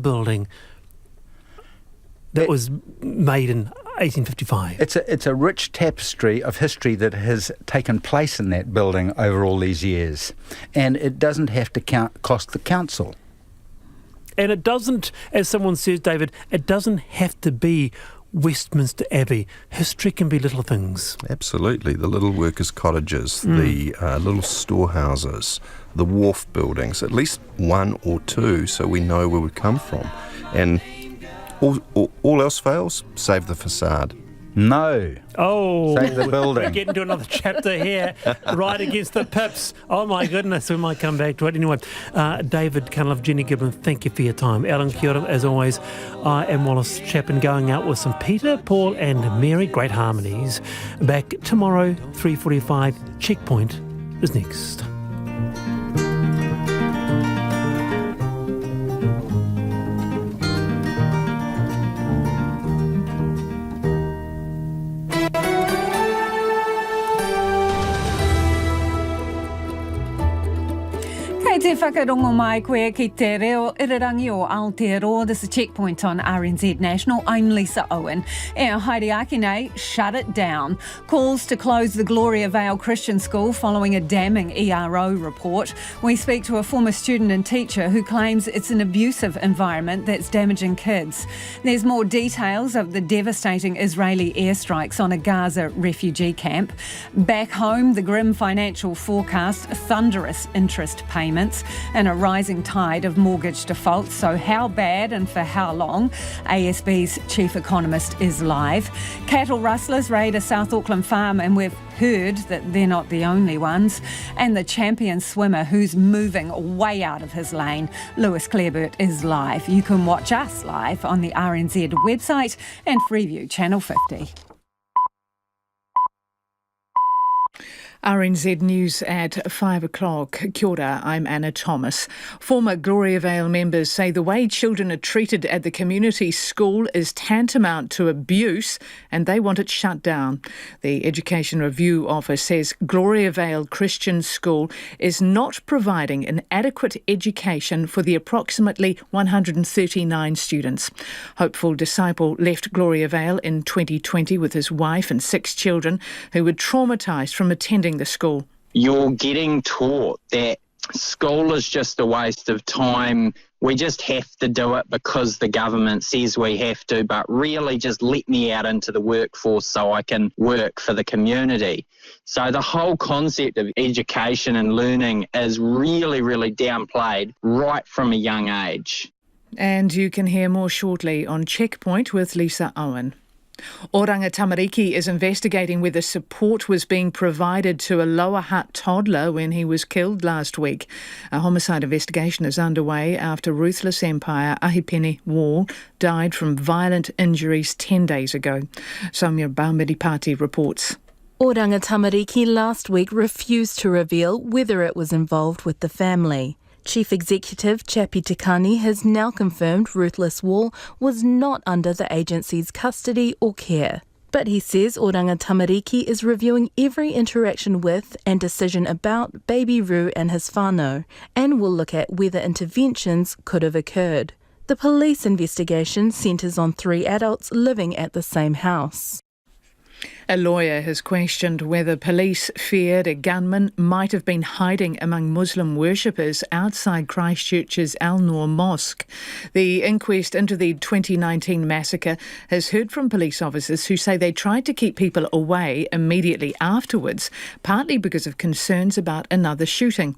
building that was made in 1855. It's a rich tapestry of history that has taken place in that building over all these years, and it doesn't have to cost the council. And it doesn't, as someone says, David, it doesn't have to be Westminster Abbey. History can be little things. Absolutely. The little workers' cottages, the little storehouses, the wharf buildings, at least one or two, so we know where we come from. And all else fails, save the facade. No. Oh, save the building. We're getting to another chapter here, right against the pips. Oh my goodness, we might come back to it. Anyway, David Cunliffe, Jenny Giblin, thank you for your time. Alan, kia ora, as always. I am Wallace Chapin, going out with some Peter, Paul and Mary, great harmonies. Back tomorrow, 3:45. Checkpoint is next. Te whakarongo mai koe ki te reo irirangi o Aotearoa. This is Checkpoint on RNZ National. I'm Lisa Owen. E haere ake nei, shut it down. Calls to close the Gloriavale Christian School following a damning ERO report. We speak to a former student and teacher who claims it's an abusive environment that's damaging kids. There's more details of the devastating Israeli airstrikes on a Gaza refugee camp. Back home, the grim financial forecast, thunderous interest payments, and a rising tide of mortgage defaults. So how bad and for how long? ASB's chief economist is live. Cattle rustlers raid a South Auckland farm, and we've heard that they're not the only ones. And the champion swimmer who's moving way out of his lane, Lewis Clareburt, is live. You can watch us live on the RNZ website and Freeview Channel 50. RNZ News at 5 o'clock. Kia ora, I'm Anna Thomas. Former Gloriavale members say the way children are treated at the community school is tantamount to abuse and they want it shut down. The Education Review Office says Gloriavale Christian School is not providing an adequate education for the approximately 139 students. Hopeful Disciple left Gloriavale in 2020 with his wife and 6 children who were traumatised from attending the school. You're getting taught that school is just a waste of time. We just have to do it because the government says we have to, but really just let me out into the workforce so I can work for the community. So the whole concept of education and learning is really, really downplayed right from a young age. And you can hear more shortly on Checkpoint with Lisa Owen. Oranga Tamariki is investigating whether support was being provided to a Lower Hutt toddler when he was killed last week. A homicide investigation is underway after ruthless empire Ahipene Wall died from violent injuries 10 days ago. Soumya Baumiripati reports. Oranga Tamariki last week refused to reveal whether it was involved with the family. Chief Executive Chapi Tikani has now confirmed Ruthless Wall was not under the agency's custody or care. But he says Oranga Tamariki is reviewing every interaction with and decision about baby Ru and his whānau, and will look at whether interventions could have occurred. The police investigation centres on 3 adults living at the same house. A lawyer has questioned whether police feared a gunman might have been hiding among Muslim worshippers outside Christchurch's Alor mosque. The inquest into the 2019 massacre has heard from police officers who say they tried to keep people away immediately afterwards, partly because of concerns about another shooting.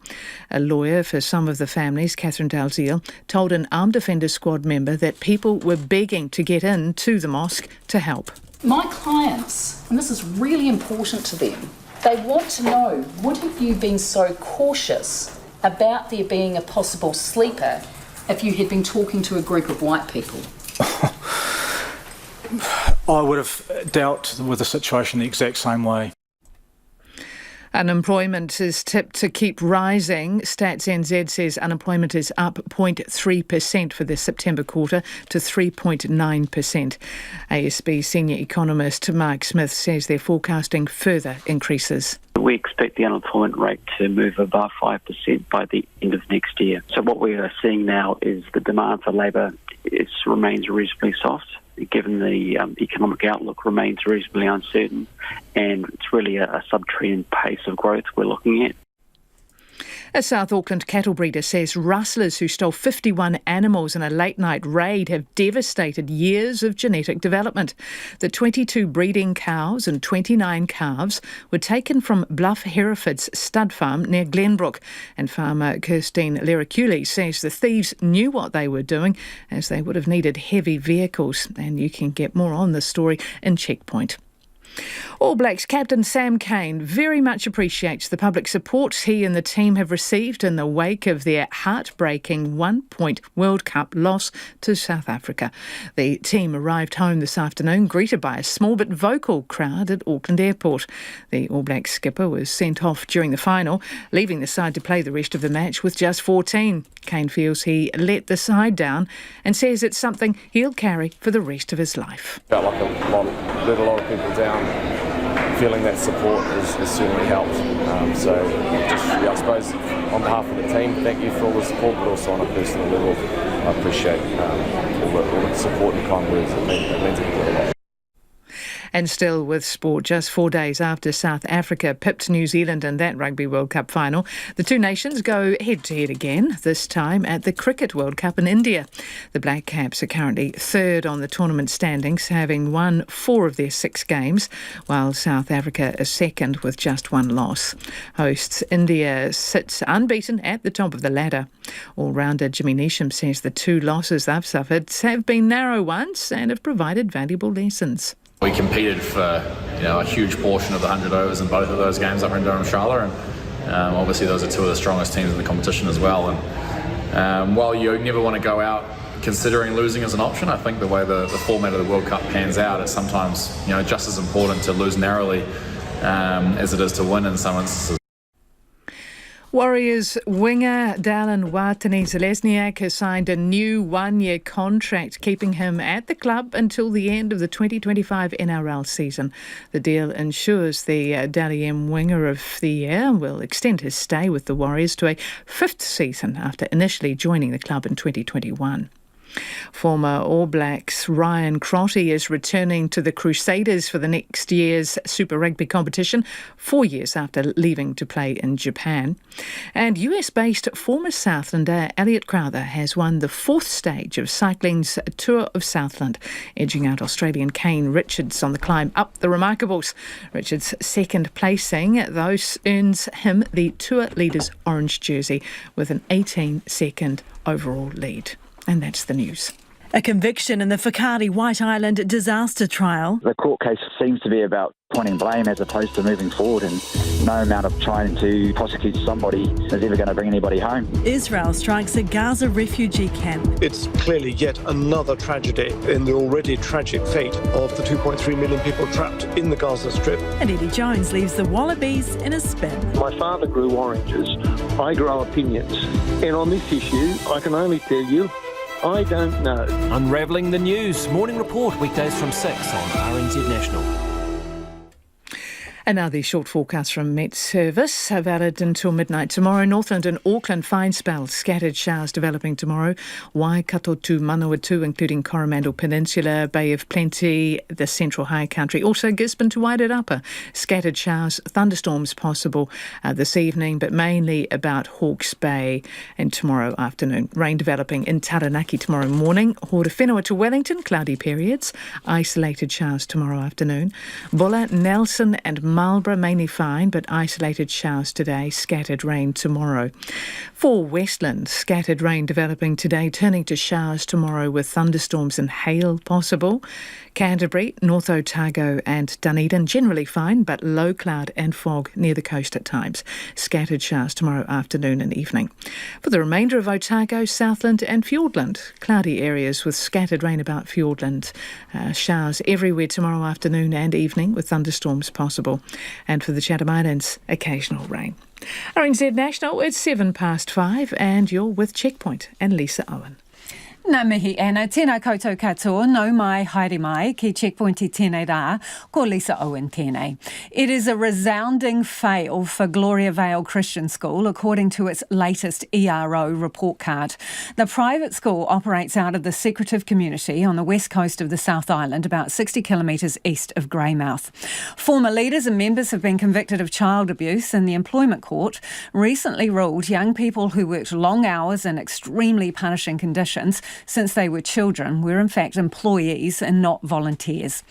A lawyer for some of the families, Catherine Dalziel, told an Armed Defenders Squad member that people were begging to get in to the mosque to help. My clients, and this is really important to them, they want to know, would have you been so cautious about there being a possible sleeper if you had been talking to a group of white people? I would have dealt with the situation the exact same way. Unemployment is tipped to keep rising. Stats NZ says unemployment is up 0.3% for the September quarter to 3.9%. ASB senior economist Mark Smith says they're forecasting further increases. We expect the unemployment rate to move above 5% by the end of next year. So what we are seeing now is the demand for labour remains reasonably soft, given the economic outlook remains reasonably uncertain, and it's really a sub-trend pace of growth we're looking at. A South Auckland cattle breeder says rustlers who stole 51 animals in a late-night raid have devastated years of genetic development. The 22 breeding cows and 29 calves were taken from Bluff Hereford's stud farm near Glenbrook, and farmer Kirstine Leraculi says the thieves knew what they were doing, as they would have needed heavy vehicles. And you can get more on this story in Checkpoint. All Blacks captain Sam Cane very much appreciates the public support he and the team have received in the wake of their heartbreaking 1-point World Cup loss to South Africa. The team arrived home this afternoon greeted by a small but vocal crowd at Auckland Airport. The All Blacks skipper was sent off during the final, leaving the side to play the rest of the match with just 14. Cane feels he let the side down and says it's something he'll carry for the rest of his life. Felt like let a lot of people down. Feeling that support has certainly helped. I suppose on behalf of the team, thank you for all the support, but also on a personal level, I appreciate all the support and kind words. It means a lot. And still with sport, just 4 days after South Africa pipped New Zealand in that Rugby World Cup final, the two nations go head-to-head again, this time at the Cricket World Cup in India. The Black Caps are currently third on the tournament standings, having won 4 of their 6 games, while South Africa is second with just 1 loss. Hosts India sits unbeaten at the top of the ladder. All-rounder Jimmy Neesham says the 2 losses they've suffered have been narrow ones and have provided valuable lessons. We competed for a huge portion of the 100 overs in both of those games up in Dharamshala, and obviously those are 2 of the strongest teams in the competition as well. And while you never want to go out considering losing as an option, I think the way the format of the World Cup pans out, it's sometimes just as important to lose narrowly as it is to win in some instances. Warriors winger Dallin Watene-Zelezniak has signed a new 1-year contract, keeping him at the club until the end of the 2025 NRL season. The deal ensures the Dally M Winger of the Year will extend his stay with the Warriors to a 5th season after initially joining the club in 2021. Former All Blacks Ryan Crotty is returning to the Crusaders for the next year's Super Rugby competition, 4 years after leaving to play in Japan. And US-based former Southlander Elliot Crowther has won the 4th stage of cycling's Tour of Southland, edging out Australian Kane Richards on the climb up the Remarkables. Richards' 2nd placing, though, earns him the Tour Leaders orange jersey with an 18-second overall lead. And that's the news. A conviction in the Whakaari White Island disaster trial. The court case seems to be about pointing blame as opposed to moving forward, and no amount of trying to prosecute somebody is ever going to bring anybody home. Israel strikes a Gaza refugee camp. It's clearly yet another tragedy in the already tragic fate of the 2.3 million people trapped in the Gaza Strip. And Eddie Jones leaves the Wallabies in a spin. My father grew oranges. I grow opinions. And on this issue, I can only tell you, I don't know. Unravelling the news. Morning Report, weekdays from 6 on RNZ National. And now the short forecast from Met Service, valid until midnight tomorrow. Northland and Auckland, fine spells, scattered showers developing tomorrow. Waikato to Manawatu, including Coromandel Peninsula, Bay of Plenty, the central high country. Also Gisborne to Wairarapa, scattered showers, thunderstorms possible this evening, but mainly about Hawke's Bay. And tomorrow afternoon, rain developing in Taranaki tomorrow morning. Horowhenua to Wellington, cloudy periods, isolated showers tomorrow afternoon. Bulla, Nelson and Marlborough mainly fine, but isolated showers today, scattered rain tomorrow. For Westland, scattered rain developing today, turning to showers tomorrow with thunderstorms and hail possible. Canterbury, North Otago and Dunedin, generally fine, but low cloud and fog near the coast at times. Scattered showers tomorrow afternoon and evening. For the remainder of Otago, Southland and Fiordland, cloudy areas with scattered rain about Fiordland. Showers everywhere tomorrow afternoon and evening with thunderstorms possible. And for the Chatham Islands, occasional rain. RNZ National, it's 5:07 and you're with Checkpoint and Lisa Owen. Nā mihi ana, tēnā koutou katoa, nau mai, haere mai, ki Checkpoint I tēnei rā, ko Lisa Owen tēnei. It is a resounding fail for Gloriavale Christian School, according to its latest ERO report card. The private school operates out of the secretive community on the west coast of the South Island, about 60 kilometres east of Greymouth. Former leaders and members have been convicted of child abuse, and the employment court recently ruled young people who worked long hours in extremely punishing conditions since they were children were in fact employees and not volunteers.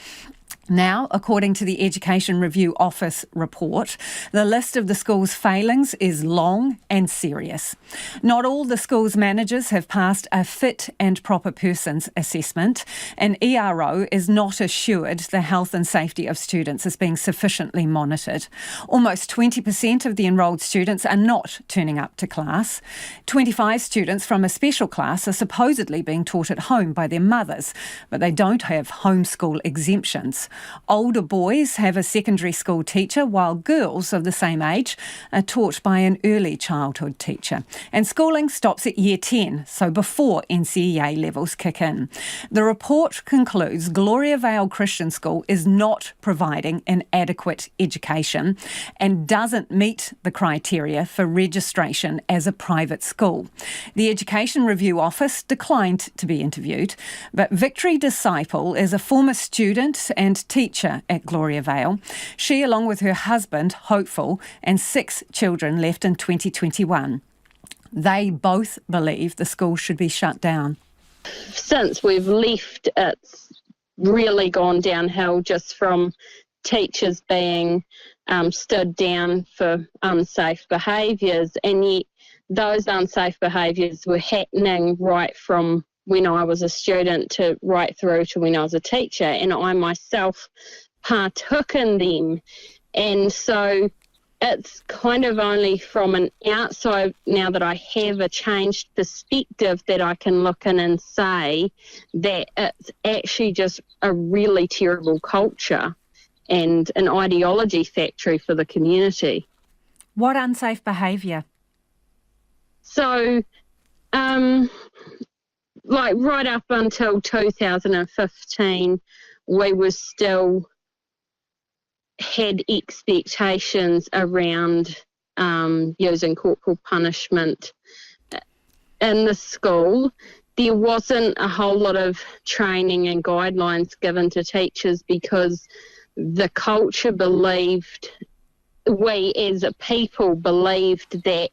Now, according to the Education Review Office report, the list of the school's failings is long and serious. Not all the school's managers have passed a fit and proper persons assessment, and ERO is not assured the health and safety of students is being sufficiently monitored. Almost 20% of the enrolled students are not turning up to class. 25 students from a special class are supposedly being taught at home by their mothers, but they don't have homeschool exemptions. Older boys have a secondary school teacher, while girls of the same age are taught by an early childhood teacher. And schooling stops at year 10, so before NCEA levels kick in. The report concludes Gloriavale Christian School is not providing an adequate education and doesn't meet the criteria for registration as a private school. The Education Review Office declined to be interviewed, but Victory Disciple is a former student and teacher at Gloriavale. She, along with her husband, hopeful, and 6 children left in 2021. They both believe the school should be shut down. Since we've left, it's really gone downhill, just from teachers being stood down for unsafe behaviours, and yet those unsafe behaviours were happening right from when I was a student to right through to when I was a teacher, and I myself partook in them. And so it's kind of only from an outside, now that I have a changed perspective, that I can look in and say that it's actually just a really terrible culture and an ideology factory for the community. What unsafe behaviour? So, like right up until 2015, we were still had expectations around using corporal punishment in the school. There wasn't a whole lot of training and guidelines given to teachers because the culture believed, we as a people believed that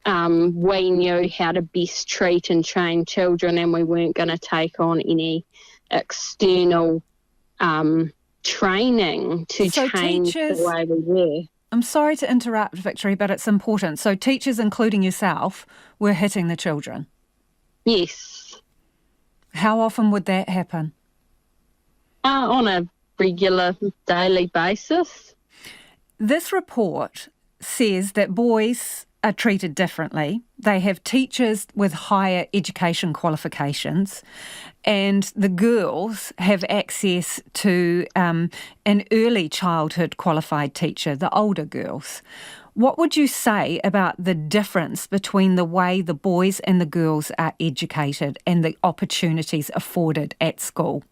we knew how to best treat and train children, and we weren't going to take on any external training to change the way we were. I'm sorry to interrupt, Victory, but it's important. So teachers, including yourself, were hitting the children? Yes. How often would that happen? On a regular daily basis. This report says that boys are treated differently. They have teachers with higher education qualifications, and the girls have access to an early childhood qualified teacher, the older girls. What would you say about the difference between the way the boys and the girls are educated and the opportunities afforded at school?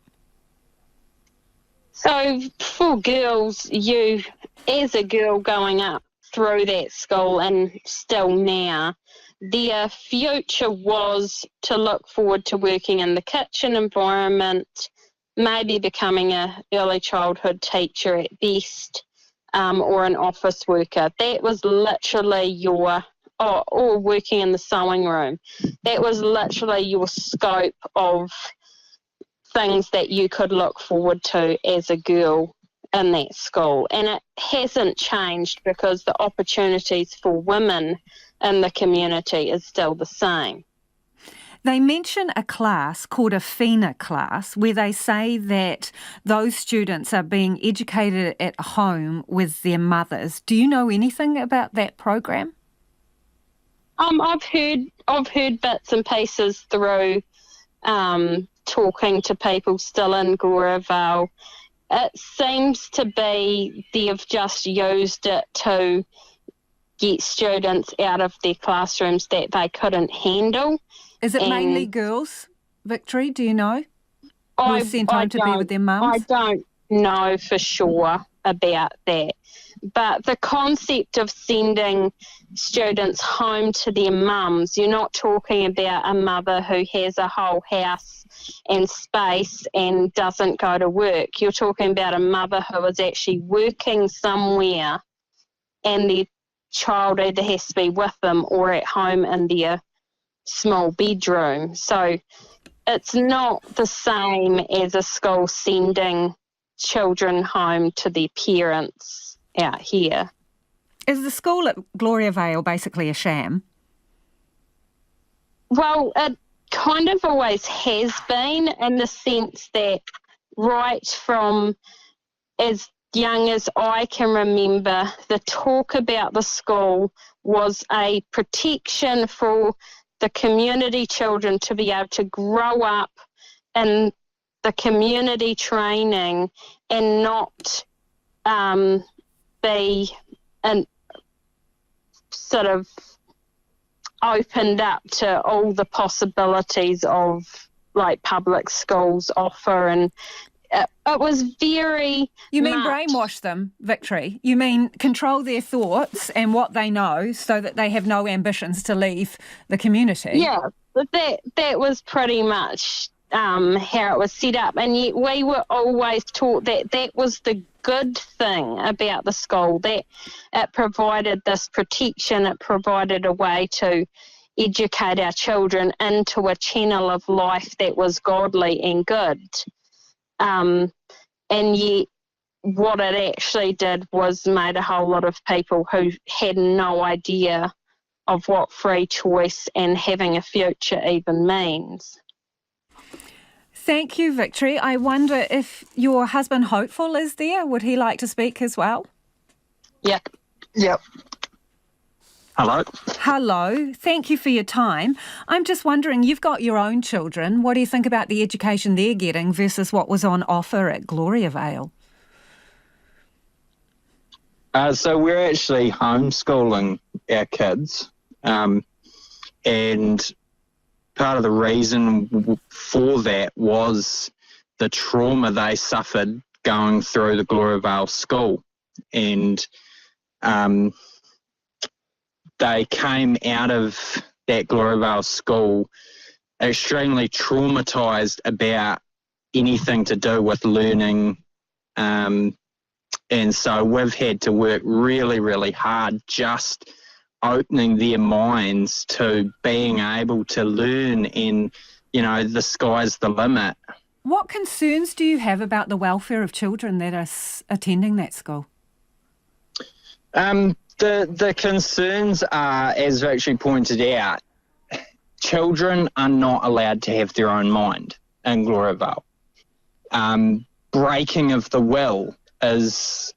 So for girls, you, as a girl going up through that school and still now, their future was to look forward to working in the kitchen environment, maybe becoming an early childhood teacher at best, or an office worker. That was literally your, or working in the sewing room. That was literally your scope of things that you could look forward to as a girl in that school. And it hasn't changed because the opportunities for women in the community is still the same. They mention a class called a FINA class, where they say that those students are being educated at home with their mothers. Do you know anything about that program? I've heard bits and pieces through talking to people still in Gloriavale. It seems to be they've just used it to get students out of their classrooms that they couldn't handle. Is it mainly girls, Victory, do you know? Who are sent home to be with their mums? I don't know for sure about that. But the concept of sending students home to their mums, you're not talking about a mother who has a whole house and space and doesn't go to work. You're talking about a mother who is actually working somewhere and their child either has to be with them or at home in their small bedroom. So it's not the same as a school sending children home to their parents out here. Is the school at Gloriavale basically a sham? Well, it kind of always has been, in the sense that right from as young as I can remember, the talk about the school was a protection for the community children to be able to grow up in the community training and not be sort of opened up to all the possibilities of like public schools offer. And it was very You mean brainwash them, Victory? You mean control their thoughts and what they know so that they have no ambitions to leave the community? Yeah, that was pretty much how it was set up. And yet we were always taught that was the good thing about the school, that it provided this protection, it provided a way to educate our children into a channel of life that was godly and good. And yet what it actually did was made a whole lot of people who had no idea of what free choice and having a future even means. Thank you, Victory. I wonder if your husband Hopeful is there. Would he like to speak as well? Yep. Hello. Hello. Thank you for your time. I'm just wondering, you've got your own children. What do you think about the education they're getting versus what was on offer at Gloriavale? So we're actually homeschooling our kids, and part of the reason for that was the trauma they suffered going through the Gloriavale School. And they came out of that Gloriavale School extremely traumatised about anything to do with learning. And so we've had to work really, really hard just opening their minds to being able to learn, and, you know, the sky's the limit. What concerns do you have about the welfare of children that are attending that school? The concerns are, as actually pointed out, children are not allowed to have their own mind in Gloriavale. Breaking of the will is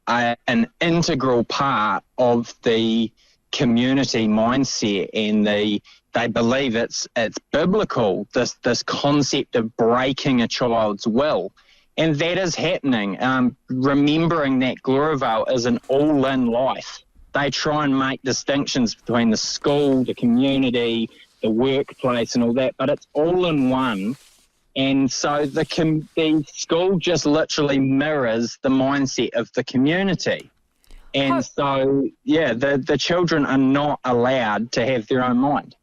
an integral part of the community mindset, and they believe it's biblical, this concept of breaking a child's will. And that is happening. Remembering that Gloriavale is an all-in life. They try and make distinctions between the school, the community, the workplace and all that, but it's all in one. And so the school just literally mirrors the mindset of the community. And so, yeah, the children are not allowed to have their own mind.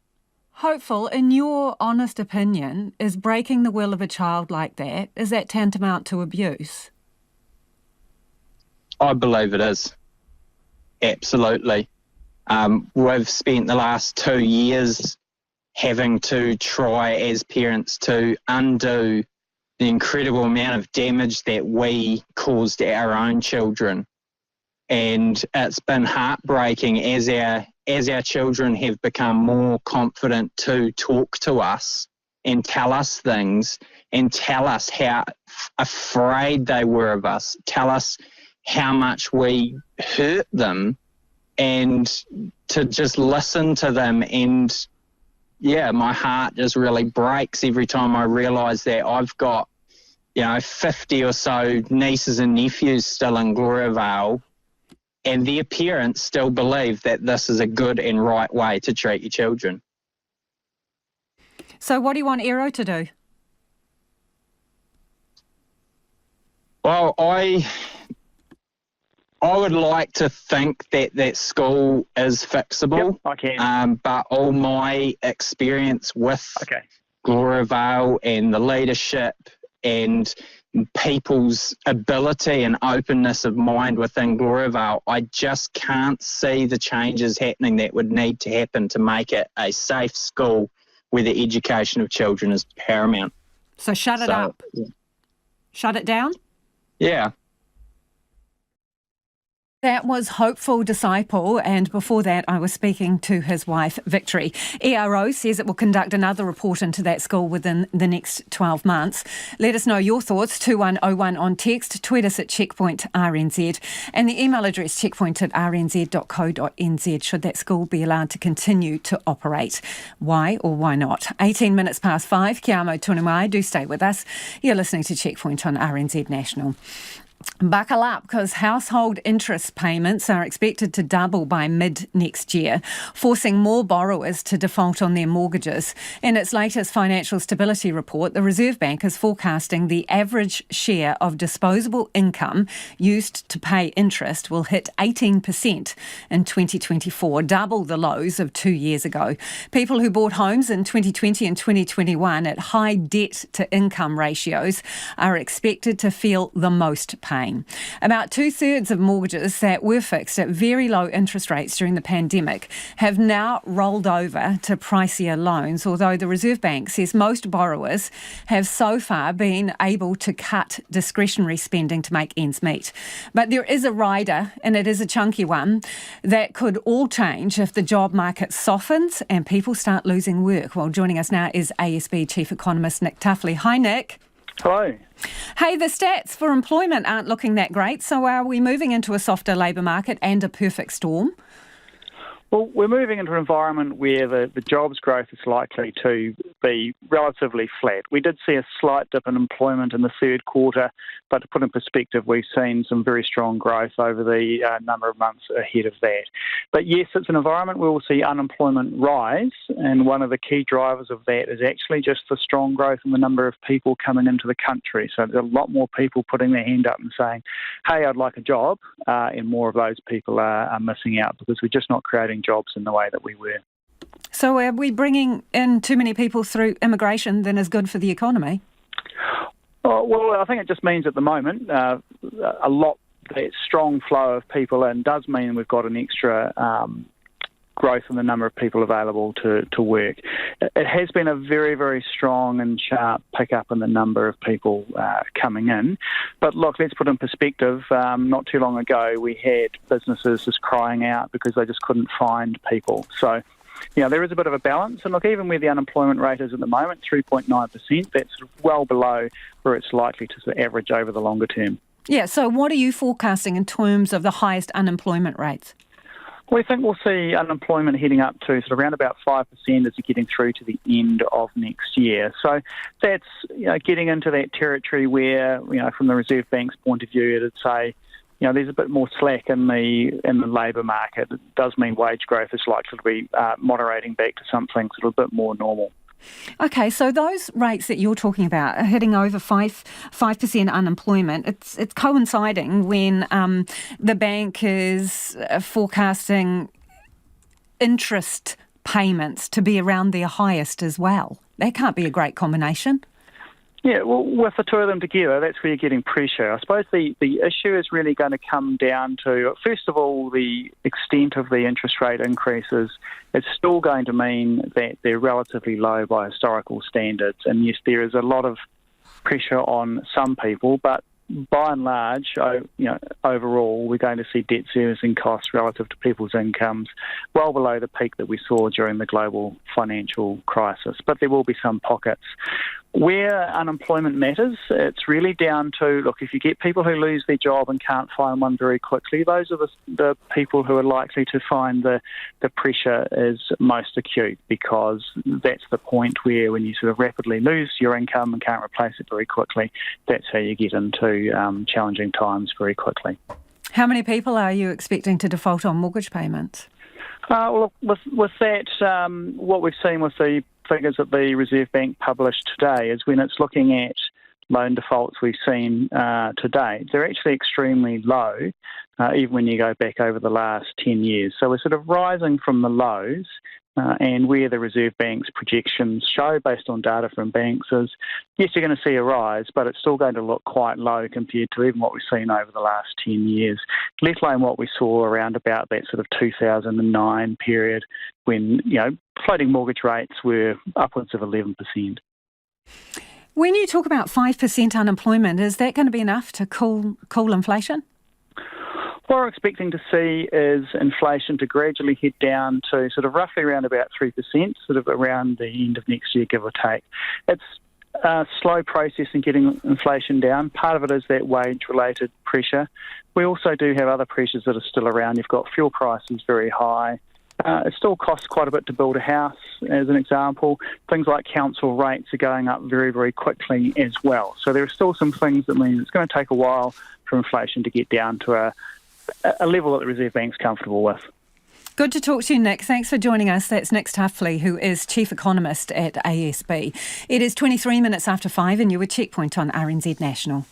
Hopeful, in your honest opinion, is breaking the will of a child like that, is that tantamount to abuse? I believe it is. Absolutely. We've spent the last 2 years having to try as parents to undo the incredible amount of damage that we caused our own children. And it's been heartbreaking as our children have become more confident to talk to us and tell us things and tell us how afraid they were of us, tell us how much we hurt them, and to just listen to them. And yeah, my heart just really breaks every time I realise that I've got 50 or so nieces and nephews still in Gloriavale, and their parents still believe that this is a good and right way to treat your children. So what do you want ERO to do? Well, I would like to think that school is fixable. Yep, I can. But all my experience with Gloriavale and the leadership and people's ability and openness of mind within Gloriavale, I just can't see the changes happening that would need to happen to make it a safe school where the education of children is paramount. So shut it up. Yeah. Shut it down? Yeah. That was Hopeful Disciple, and before that I was speaking to his wife, Victory. ERO says it will conduct another report into that school within the next 12 months. Let us know your thoughts, 2101 on text, tweet us at Checkpoint RNZ, and the email address checkpoint@rnz.co.nz should that school be allowed to continue to operate. Why or why not? 18 minutes past 5, Kia amo tonu mai, do stay with us. You're listening to Checkpoint on RNZ National. Buckle up, because household interest payments are expected to double by mid-next year, forcing more borrowers to default on their mortgages. In its latest financial stability report, the Reserve Bank is forecasting the average share of disposable income used to pay interest will hit 18% in 2024, double the lows of 2 years ago. People who bought homes in 2020 and 2021 at high debt-to-income ratios are expected to feel the most pain. About 2/3 of mortgages that were fixed at very low interest rates during the pandemic have now rolled over to pricier loans, although the Reserve Bank says most borrowers have so far been able to cut discretionary spending to make ends meet. But there is a rider, and it is a chunky one, that could all change if the job market softens and people start losing work. Well, joining us now is ASB Chief Economist Nick Tuffley. Hi, Nick. Hello. Hey, the stats for employment aren't looking that great, so are we moving into a softer labour market and a perfect storm? Well, we're moving into an environment where the jobs growth is likely to be relatively flat. We did see a slight dip in employment in the third quarter, but to put in perspective, we've seen some very strong growth over the number of months ahead of that. But yes, it's an environment where we'll see unemployment rise, and one of the key drivers of that is actually just the strong growth in the number of people coming into the country. So there's a lot more people putting their hand up and saying, hey, I'd like a job, and more of those people are missing out because we're just not creating jobs in the way that we were. So are we bringing in too many people through immigration than is good for the economy? Oh, well, I think it just means at the moment a lot, that strong flow of people in does mean we've got an extra growth in the number of people available to work. It has been a very, very strong and sharp pickup in the number of people coming in. But look, let's put in perspective, not too long ago we had businesses just crying out because they just couldn't find people. So, there is a bit of a balance. And look, even where the unemployment rate is at the moment, 3.9%, that's well below where it's likely to sort of average over the longer term. Yeah, so what are you forecasting in terms of the highest unemployment rates? We think we'll see unemployment heading up to sort of around about 5% as you're getting through to the end of next year. So that's getting into that territory where, from the Reserve Bank's point of view, it'd say, there's a bit more slack in the labour market. It does mean wage growth is likely to be moderating back to something sort of a bit more normal. Okay, so those rates that you're talking about are hitting over 5% unemployment. It's coinciding when the bank is forecasting interest payments to be around their highest as well. That can't be a great combination. Yeah, well, with the two of them together, that's where you're getting pressure. I suppose the issue is really going to come down to, first of all, the extent of the interest rate increases. It's still going to mean that they're relatively low by historical standards. And yes, there is a lot of pressure on some people, but by and large, overall, we're going to see debt servicing costs relative to people's incomes well below the peak that we saw during the global financial crisis. But there will be some pockets Where unemployment matters, it's really down to, look, if you get people who lose their job and can't find one very quickly, those are the people who are likely to find the pressure is most acute, because that's the point where when you sort of rapidly lose your income and can't replace it very quickly, that's how you get into challenging times very quickly. How many people are you expecting to default on mortgage payments? Well, with that, what we've seen with the figures that the Reserve Bank published today is when it's looking at loan defaults we've seen today, they're actually extremely low, even when you go back over the last 10 years. So we're sort of rising from the lows, and where the Reserve Bank's projections show, based on data from banks, is yes, you're going to see a rise, but it's still going to look quite low compared to even what we've seen over the last 10 years, let alone what we saw around about that sort of 2009 period when, floating mortgage rates were upwards of 11%. When you talk about 5% unemployment, is that going to be enough to cool inflation? What we're expecting to see is inflation to gradually head down to sort of roughly around about 3%, sort of around the end of next year, give or take. It's a slow process in getting inflation down. Part of it is that wage-related pressure. We also do have other pressures that are still around. You've got fuel prices very high. It still costs quite a bit to build a house, as an example. Things like council rates are going up very, very quickly as well. So there are still some things that mean it's going to take a while for inflation to get down to a level that the Reserve Bank's comfortable with. Good to talk to you, Nick. Thanks for joining us. That's Nick Tuffley, who is Chief Economist at ASB. It is 23 minutes after 5 and you're at Checkpoint on RNZ National.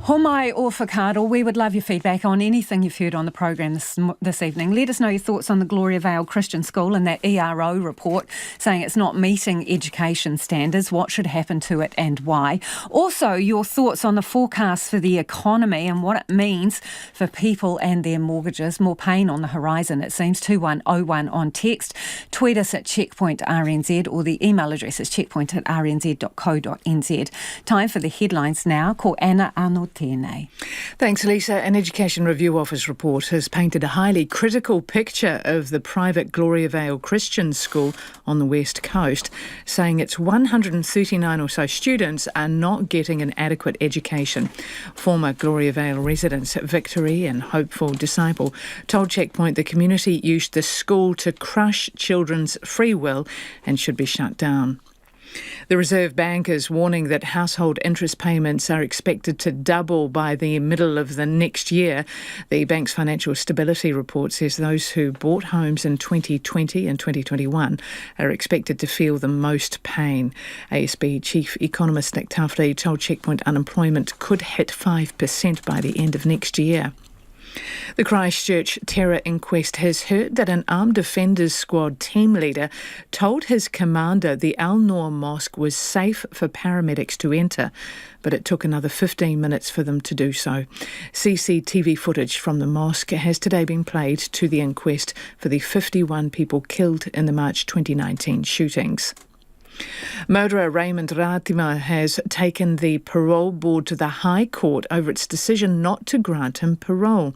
Homai or whakaaro, we would love your feedback on anything you've heard on the program this evening. Let us know your thoughts on the Gloriavale Christian School and that ERO report saying it's not meeting education standards. What should happen to it and why? Also, your thoughts on the forecast for the economy and what it means for people and their mortgages. More pain on the horizon, it seems. 2101 on text. Tweet us at Checkpoint RNZ, or the email address is checkpoint@rnz.co.nz. Time for the headlines now. Ko Anna Arnold. Thanks, Lisa. An Education Review Office report has painted a highly critical picture of the private Gloriavale Christian School on the West Coast, saying its 139 or so students are not getting an adequate education. Former Gloriavale residents Victory and hopeful Disciple told Checkpoint the community used the school to crush children's free will and should be shut down. The Reserve Bank is warning that household interest payments are expected to double by the middle of the next year. The bank's financial stability report says those who bought homes in 2020 and 2021 are expected to feel the most pain. ASB Chief Economist Nick Tuffley told Checkpoint unemployment could hit 5% by the end of next year. The Christchurch terror inquest has heard that an armed defenders squad team leader told his commander the Alor mosque was safe for paramedics to enter, but it took another 15 minutes for them to do so. CCTV footage from the mosque has today been played to the inquest for the 51 people killed in the March 2019 shootings. Murderer Raymond Ratima has taken the parole board to the High Court over its decision not to grant him parole.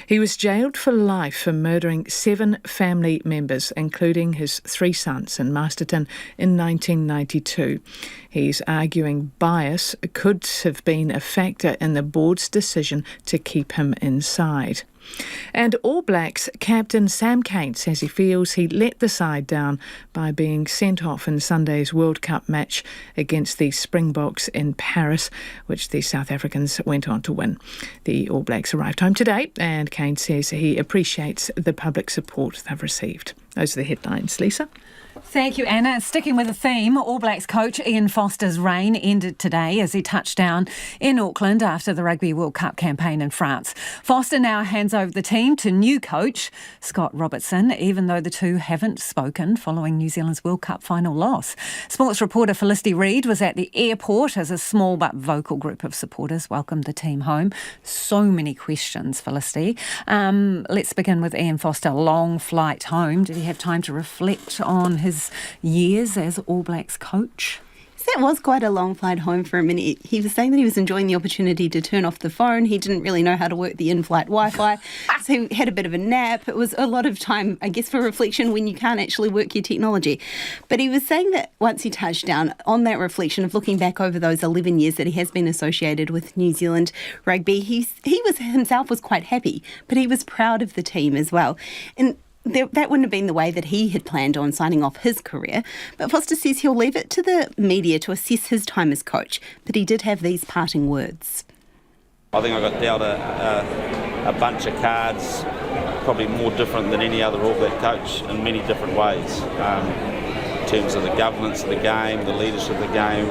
He was jailed for life for murdering 7 family members, including his 3 sons in Masterton in 1992. He's arguing bias could have been a factor in the board's decision to keep him inside. And All Blacks captain Sam Cane says he feels he let the side down by being sent off in Sunday's World Cup match against the Springboks in Paris, which the South Africans went on to win. The All Blacks arrived home today, and Cane says he appreciates the public support they've received. Those are the headlines. Lisa? Thank you, Anna. Sticking with the theme, All Blacks coach Ian Foster's reign ended today as he touched down in Auckland after the Rugby World Cup campaign in France. Foster now hands over the team to new coach Scott Robertson, even though the two haven't spoken following New Zealand's World Cup final loss. Sports reporter Felicity Reid was at the airport as a small but vocal group of supporters welcomed the team home. So many questions, Felicity. Let's begin with Ian Foster. Long flight home. Did he have time to reflect on his years as All Blacks coach? that was quite a long flight home for him, and he was saying that he was enjoying the opportunity to turn off the phone. He didn't really know how to work the in-flight Wi-Fi, so he had a bit of a nap. It was a lot of time, I guess, for reflection when you can't actually work your technology. But he was saying that once he touched down, on that reflection of looking back over those 11 years that he has been associated with New Zealand rugby, he himself was quite happy, but he was proud of the team as well. And that wouldn't have been the way that he had planned on signing off his career. But Foster says he'll leave it to the media to assess his time as coach. But he did have these parting words. I think I got dealt a bunch of cards, probably more different than any other All Black coach in many different ways. In terms of the governance of the game, the leadership of the game,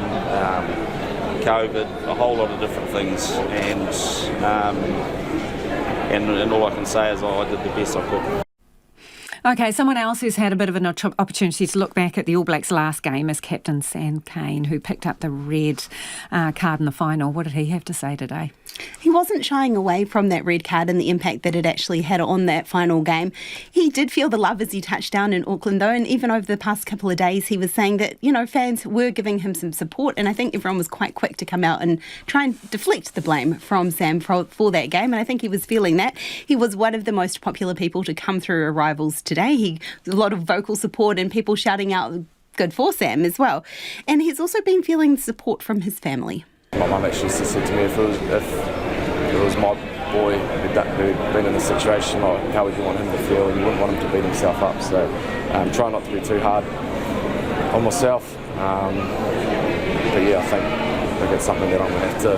COVID, a whole lot of different things. And all I can say is I did the best I could. OK, someone else who's had a bit of an opportunity to look back at the All Blacks' last game is Captain Sam Cane, who picked up the red card in the final. What did he have to say today? He wasn't shying away from that red card and the impact that it actually had on that final game. He did feel the love as he touched down in Auckland, though, and even over the past couple of days, he was saying that, fans were giving him some support, and I think everyone was quite quick to come out and try and deflect the blame from Sam for that game, and I think he was feeling that. He was one of the most popular people to come through arrivals today. A lot of vocal support and people shouting out good for Sam as well. And he's also been feeling support from his family. My mum actually said to me, if it was my boy who'd been in this situation, how would you want him to feel? You wouldn't want him to beat himself up. So try not to be too hard on myself. But yeah, I think it's something that I'm going to have to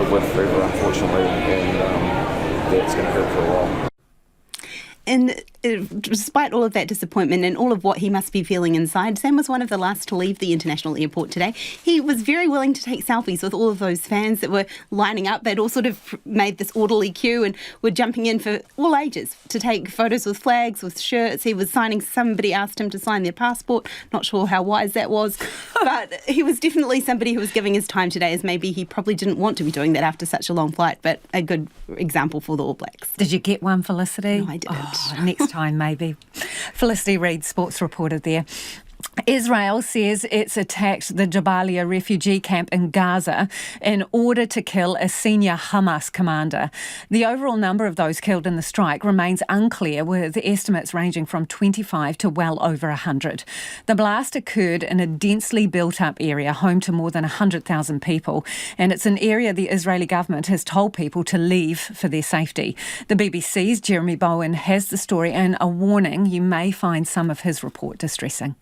live with forever, unfortunately, and it's going to hurt for a while. And despite all of that disappointment and all of what he must be feeling inside, Sam was one of the last to leave the international airport today. He was very willing to take selfies with all of those fans that were lining up. They'd all sort of made this orderly queue and were jumping in for all ages to take photos with flags, with shirts. He was signing, somebody asked him to sign their passport. Not sure how wise that was. But he was definitely somebody who was giving his time today, as maybe he probably didn't want to be doing that after such a long flight, but a good example for the All Blacks. Did you get one, Felicity? No, I didn't. Next time, maybe. Felicity Reid, sports reporter there. Israel says it's attacked the Jabalia refugee camp in Gaza in order to kill a senior Hamas commander. The overall number of those killed in the strike remains unclear, with estimates ranging from 25 to well over 100. The blast occurred in a densely built-up area home to more than 100,000 people, and it's an area the Israeli government has told people to leave for their safety. The BBC's Jeremy Bowen has the story, and a warning: you may find some of his report distressing.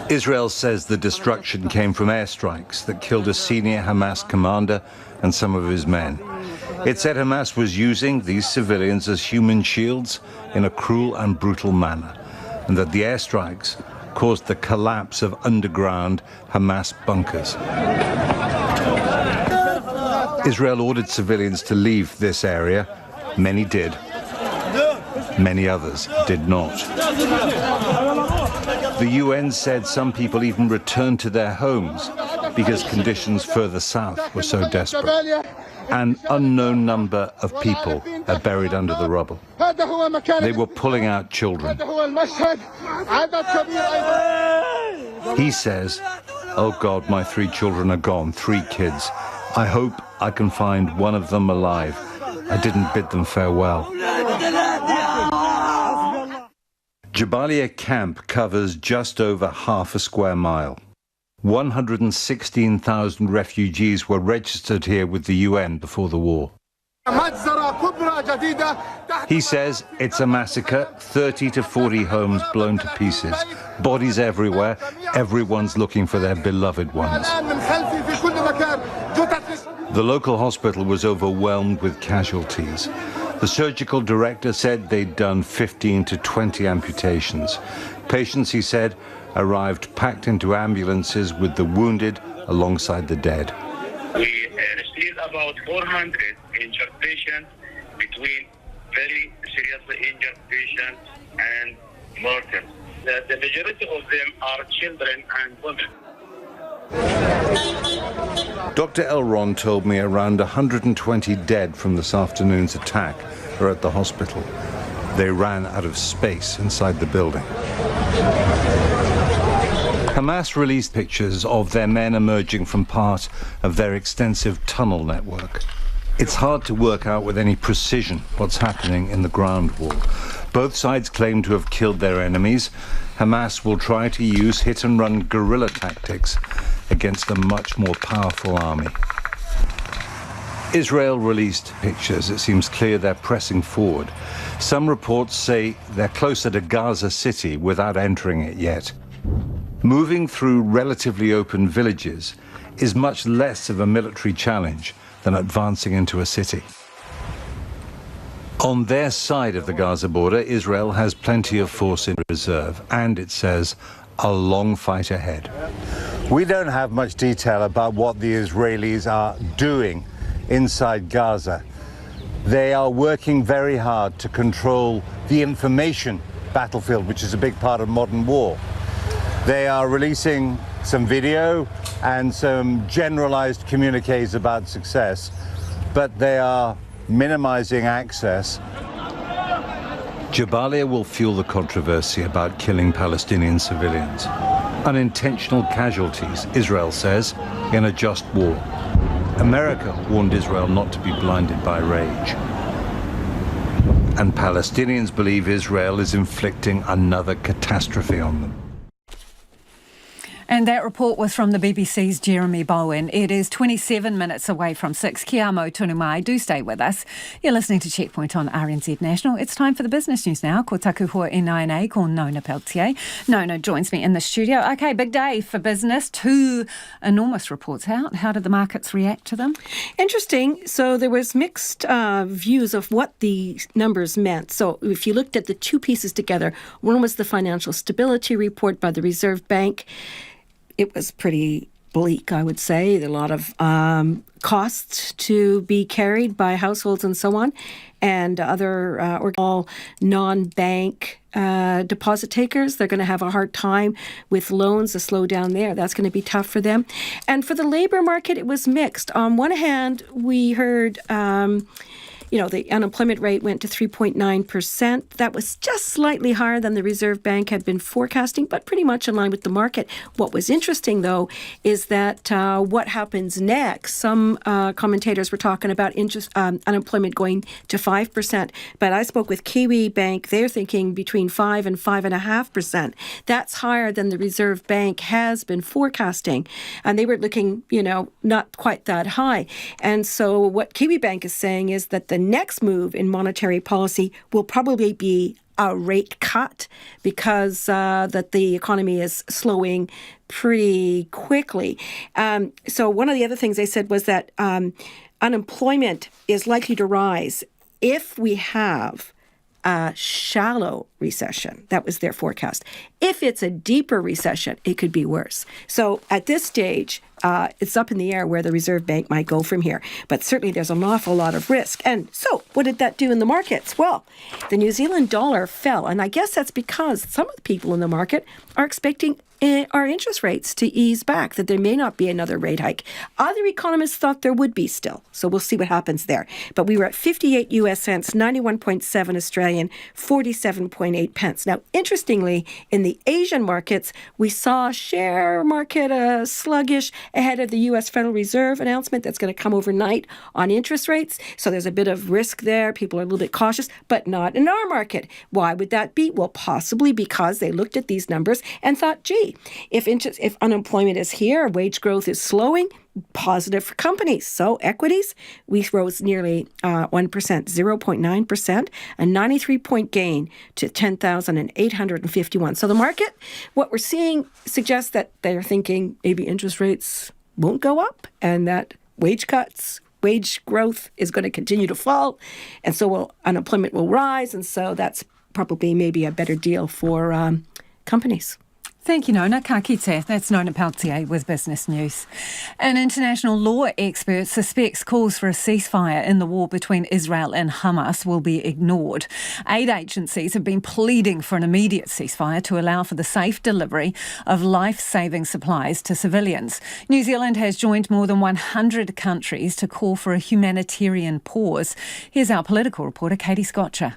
Israel says the destruction came from airstrikes that killed a senior Hamas commander and some of his men. It said Hamas was using these civilians as human shields in a cruel and brutal manner, and that the airstrikes caused the collapse of underground Hamas bunkers. Israel ordered civilians to leave this area. Many did. Many others did not. The UN said some people even returned to their homes because conditions further south were so desperate. An unknown number of people are buried under the rubble. They were pulling out children. He says, "Oh God, my 3 children are gone, 3 kids. I hope I can find one of them alive. I didn't bid them farewell." Jabalia camp covers just over half a square mile. 116,000 refugees were registered here with the UN before the war. He says it's a massacre, 30 to 40 homes blown to pieces, bodies everywhere, everyone's looking for their beloved ones. The local hospital was overwhelmed with casualties. The surgical director said they'd done 15 to 20 amputations. Patients, he said, arrived packed into ambulances with the wounded alongside the dead. We received about 400 injured patients, between very seriously injured patients and mortals. The majority of them are children and women. Dr. Elron told me around 120 dead from this afternoon's attack are at the hospital. They ran out of space inside the building. Hamas released pictures of their men emerging from part of their extensive tunnel network. It's hard to work out with any precision what's happening in the ground war. Both sides claim to have killed their enemies. Hamas will try to use hit-and-run guerrilla tactics against a much more powerful army. Israel released pictures. It seems clear they're pressing forward. Some reports say they're closer to Gaza City without entering it yet. Moving through relatively open villages is much less of a military challenge than advancing into a city. On their side of the Gaza border, Israel has plenty of force in reserve, and it says a long fight ahead. We don't have much detail about what the Israelis are doing inside Gaza. They are working very hard to control the information battlefield, which is a big part of modern war. They are releasing some video and some generalized communiques about success, but they are minimizing access. Jabalia will fuel the controversy about killing Palestinian civilians. Unintentional casualties, Israel says, in a just war. America warned Israel not to be blinded by rage. And Palestinians believe Israel is inflicting another catastrophe on them. And that report was from the BBC's Jeremy Bowen. It is 27 minutes away from 6. Kia mau tunu mai. Do stay with us. You're listening to Checkpoint on RNZ National. It's time for the business news now. Ko taku hoa e nainei, ko Nona Peltier. Nona joins me in the studio. Okay, big day for business. 2 enormous reports out. How did the markets react to them? Interesting. So there was mixed views of what the numbers meant. So if you looked at the 2 pieces together, one was the financial stability report by the Reserve Bank. It was pretty bleak, I would say. A lot of costs to be carried by households and so on, and other all non-bank deposit takers. They're going to have a hard time with loans, a slowdown there. That's going to be tough for them. And for the labour market, it was mixed. On one hand, we heard the unemployment rate went to 3.9%. That was just slightly higher than the Reserve Bank had been forecasting, but pretty much in line with the market. What was interesting, though, is that what happens next. Some commentators were talking about unemployment going to 5%, but I spoke with Kiwi Bank. They're thinking between 5 and 5.5%. That's higher than the Reserve Bank has been forecasting, and they were looking, not quite that high. And so what Kiwi Bank is saying is that the next move in monetary policy will probably be a rate cut because that the economy is slowing pretty quickly. So one of the other things they said was that unemployment is likely to rise if we have a shallow recession. That was their forecast. If it's a deeper recession, it could be worse. So at this stage, it's up in the air where the Reserve Bank might go from here. But certainly there's an awful lot of risk. And so what did that do in the markets? Well, the New Zealand dollar fell. And I guess that's because some of the people in the market are expecting our interest rates to ease back, that there may not be another rate hike. Other economists thought there would be still. So we'll see what happens there. But we were at 58 US cents, 91.7 Australian, 47.8 pence. Now, interestingly, in the Asian markets, we saw share market sluggish ahead of the U.S. Federal Reserve announcement that's going to come overnight on interest rates. So there's a bit of risk there. People are a little bit cautious, but not in our market. Why would that be? Well, possibly because they looked at these numbers and thought, gee, if unemployment is here, wage growth is slowing, positive for companies. So equities, we rose nearly 1%, 0.9%, a 93-point gain to 10,851. So the market, what we're seeing suggests that they're thinking maybe interest rates won't go up and that wage growth is going to continue to fall. And so unemployment will rise. And so that's probably maybe a better deal for companies. Thank you, Nona. Ka kite. That's Nona Peltier with Business News. An international law expert suspects calls for a ceasefire in the war between Israel and Hamas will be ignored. Aid agencies have been pleading for an immediate ceasefire to allow for the safe delivery of life-saving supplies to civilians. New Zealand has joined more than 100 countries to call for a humanitarian pause. Here's our political reporter, Katie Scotcher.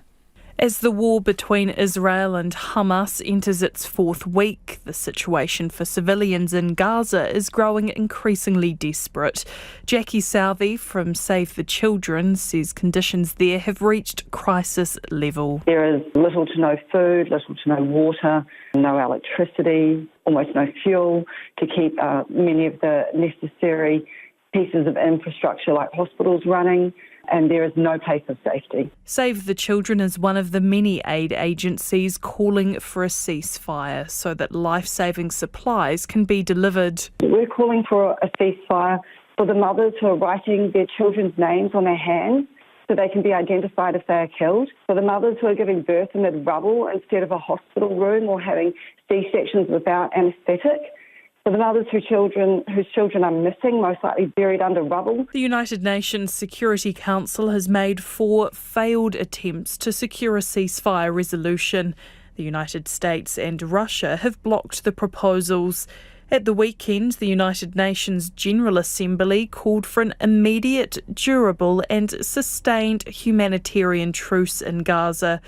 As the war between Israel and Hamas enters its fourth week, the situation for civilians in Gaza is growing increasingly desperate. Jackie Southey from Save the Children says conditions there have reached crisis level. There is little to no food, little to no water, no electricity, almost no fuel to keep many of the necessary pieces of infrastructure like hospitals running, and there is no place of safety. Save the Children is one of the many aid agencies calling for a ceasefire so that life-saving supplies can be delivered. We're calling for a ceasefire for the mothers who are writing their children's names on their hands so they can be identified if they are killed, for the mothers who are giving birth amid rubble instead of a hospital room or having C-sections without anaesthetic, for the mothers whose children are missing, most likely buried under rubble. The United Nations Security Council has made 4 failed attempts to secure a ceasefire resolution. The United States and Russia have blocked the proposals. At the weekend, the United Nations General Assembly called for an immediate, durable and sustained humanitarian truce in Gaza.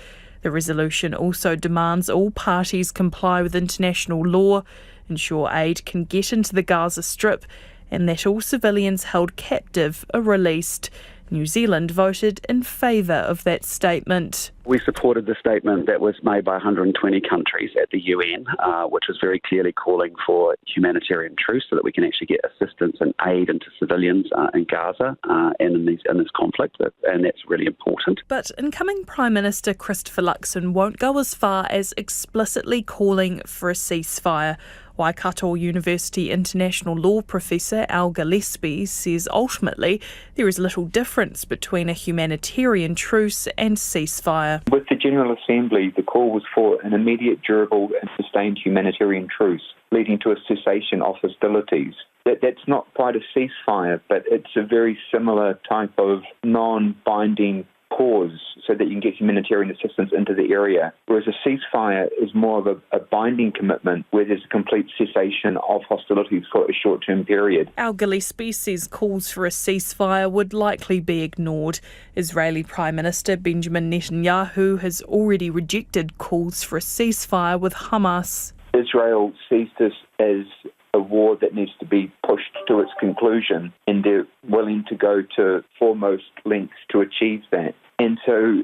The resolution also demands all parties comply with international law, ensure aid can get into the Gaza Strip, and that all civilians held captive are released. New Zealand voted in favour of that statement. We supported the statement that was made by 120 countries at the UN, which was very clearly calling for humanitarian truce so that we can actually get assistance and aid into civilians in Gaza and in this conflict, and that's really important. But incoming Prime Minister Christopher Luxon won't go as far as explicitly calling for a ceasefire. Waikato University international law professor Al Gillespie says ultimately there is little difference between a humanitarian truce and ceasefire. With the General Assembly, the call was for an immediate, durable and sustained humanitarian truce, leading to a cessation of hostilities. That's not quite a ceasefire, but it's a very similar type of non-binding pause so that you can get humanitarian assistance into the area, whereas a ceasefire is more of a binding commitment where there's a complete cessation of hostilities for a short-term period. Al Gillespie says calls for a ceasefire would likely be ignored. Israeli Prime Minister Benjamin Netanyahu has already rejected calls for a ceasefire with Hamas. Israel sees this as a war that needs to be pushed to its conclusion, and they're willing to go to foremost lengths to achieve that. And so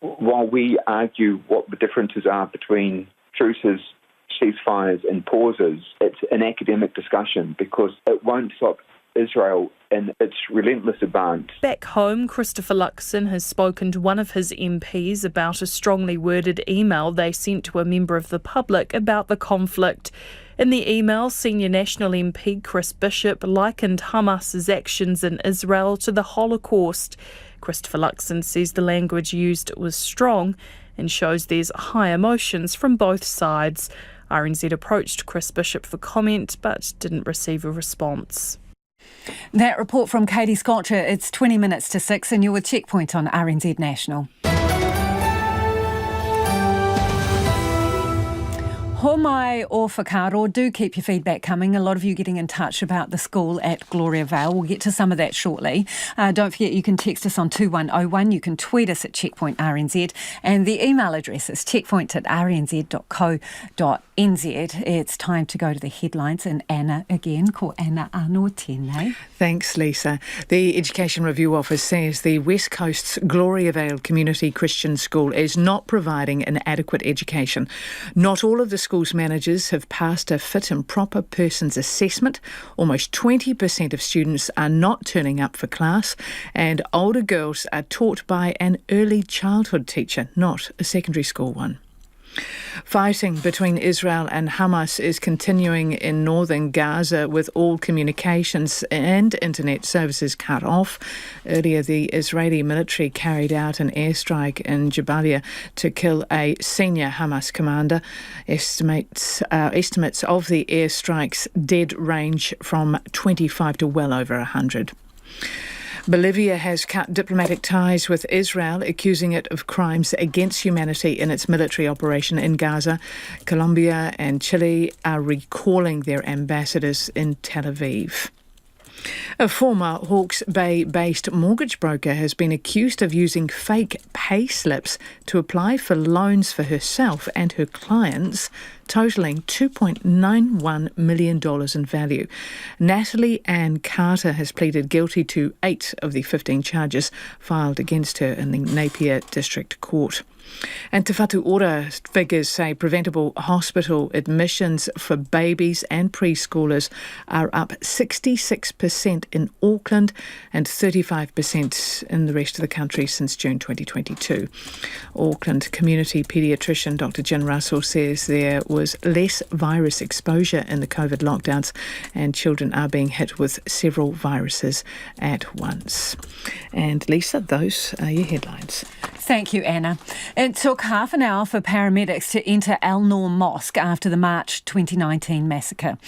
while we argue what the differences are between truces, ceasefires and pauses, it's an academic discussion because it won't stop Israel in its relentless advance. Back home, Christopher Luxon has spoken to one of his MPs about a strongly worded email they sent to a member of the public about the conflict. In the email, senior National MP Chris Bishop likened Hamas's actions in Israel to the Holocaust. Christopher Luxon says the language used was strong and shows there's high emotions from both sides. RNZ approached Chris Bishop for comment but didn't receive a response. That report from Katie Scotcher. It's 20 minutes to 6 and you're with Checkpoint on RNZ National. Homai or whakaaro, do keep your feedback coming. A lot of you getting in touch about the school at Gloriavale. We'll get to some of that shortly. Don't forget you can text us on 2101. You can tweet us at Checkpoint RNZ. And the email address is checkpoint@rnz.co.nz. It's time to go to the headlines. And Anna again, ko Anna anō tēnei. Thanks, Lisa. The Education Review Office says the West Coast's Gloriavale Community Christian School is not providing an adequate education. Not all of the school's managers have passed a fit and proper persons assessment. Almost 20% of students are not turning up for class, and older girls are taught by an early childhood teacher, not a secondary school one. Fighting between Israel and Hamas is continuing in northern Gaza with all communications and internet services cut off. Earlier, the Israeli military carried out an airstrike in Jabalia to kill a senior Hamas commander. Estimates of the airstrike's dead range from 25 to well over 100. Bolivia has cut diplomatic ties with Israel, accusing it of crimes against humanity in its military operation in Gaza. Colombia and Chile are recalling their ambassadors in Tel Aviv. A former Hawke's Bay-based mortgage broker has been accused of using fake pay slips to apply for loans for herself and her clients, totalling $2.91 million in value. Natalie Ann Carter has pleaded guilty to 8 of the 15 charges filed against her in the Napier District Court. And Te Whatu Ora figures say preventable hospital admissions for babies and preschoolers are up 66% in Auckland and 35% in the rest of the country since June 2022. Auckland community paediatrician Dr. Jen Russell says there was less virus exposure in the COVID lockdowns and children are being hit with several viruses at once. And Lisa, those are your headlines. Thank you, Anna. It took half an hour for paramedics to enter Alor Mosque after the March 2019 massacre.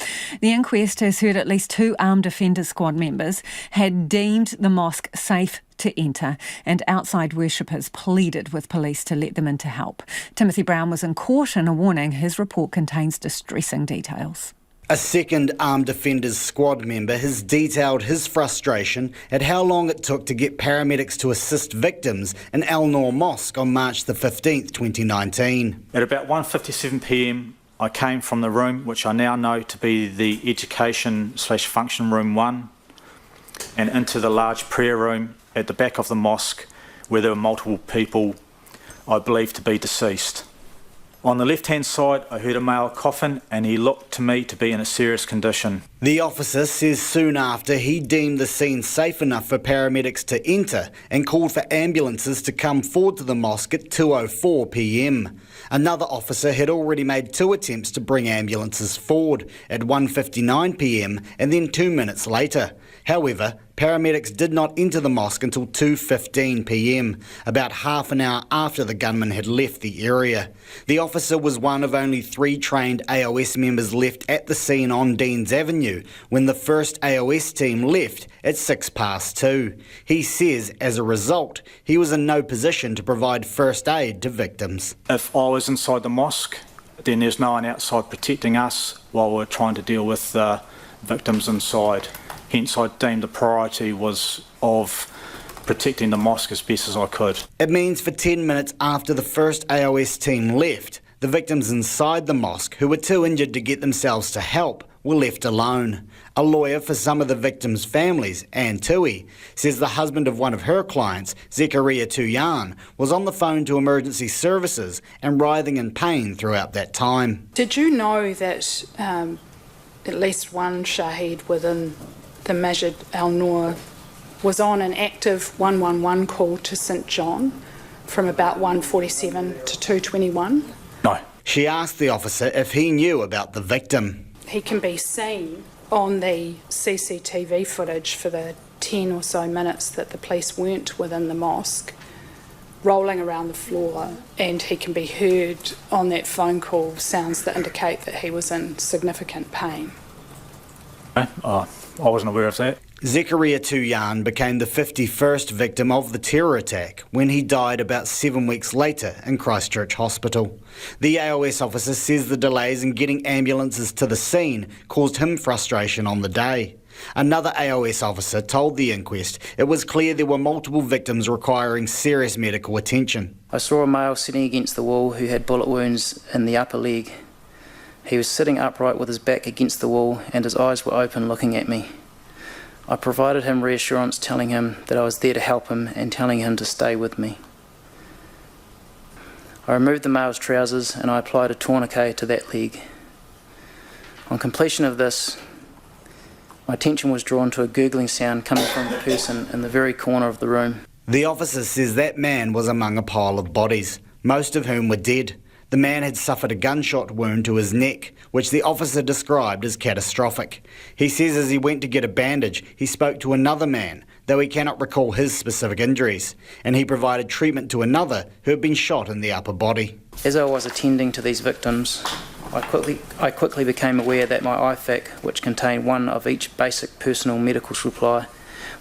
The inquest has heard at least 2 armed offender squad members had deemed the mosque safe to enter, and outside worshippers pleaded with police to let them in to help. Timothy Brown was in court in a warning. His report contains distressing details. A second armed offenders squad member has detailed his frustration at how long it took to get paramedics to assist victims in Alor Mosque on March the 15th, 2019. At about 1:57pm, I came from the room, which I now know to be the education/function room 1, and into the large prayer room at the back of the mosque where there were multiple people I believe to be deceased. On the left-hand side, I heard a male coughin and he looked to me to be in a serious condition. The officer says soon after he deemed the scene safe enough for paramedics to enter and called for ambulances to come forward to the mosque at 2:04pm. Another officer had already made 2 attempts to bring ambulances forward at 1:59pm and then 2 minutes later. However, paramedics did not enter the mosque until 2:15pm, about half an hour after the gunman had left the area. The officer was one of only 3 trained AOS members left at the scene on Deans Avenue when the first AOS team left at 2:06. He says, as a result, he was in no position to provide first aid to victims. If I was inside the mosque, then there's no one outside protecting us while we're trying to deal with victims inside. Hence, I deemed the priority was of protecting the mosque as best as I could. It means for 10 minutes after the first AOS team left, the victims inside the mosque, who were too injured to get themselves to help, were left alone. A lawyer for some of the victims' families, Anne Tui, says the husband of one of her clients, Zechariah Tuyan, was on the phone to emergency services and writhing in pain throughout that time. Did you know that at least one Shaheed within the Masjid Al-Noor was on an active 111 call to St John from about 1:47 to 2:21? No. She asked the officer if he knew about the victim. He can be seen on the CCTV footage for the 10 or so minutes that the police weren't within the mosque, rolling around the floor, and he can be heard on that phone call sounds that indicate that he was in significant pain. I wasn't aware of that. Zechariah Tuyan became the 51st victim of the terror attack when he died about 7 weeks later in Christchurch Hospital. The AOS officer says the delays in getting ambulances to the scene caused him frustration on the day. Another AOS officer told the inquest it was clear there were multiple victims requiring serious medical attention. I saw a male sitting against the wall who had bullet wounds in the upper leg. He was sitting upright with his back against the wall and his eyes were open looking at me. I provided him reassurance, telling him that I was there to help him and telling him to stay with me. I removed the male's trousers and I applied a tourniquet to that leg. On completion of this, my attention was drawn to a gurgling sound coming from the person in the very corner of the room. The officer says that man was among a pile of bodies, most of whom were dead. The man had suffered a gunshot wound to his neck, which the officer described as catastrophic. He says as he went to get a bandage, he spoke to another man, though he cannot recall his specific injuries, and he provided treatment to another who had been shot in the upper body. As I was attending to these victims, I quickly became aware that my IFAC, which contained one of each basic personal medical supply,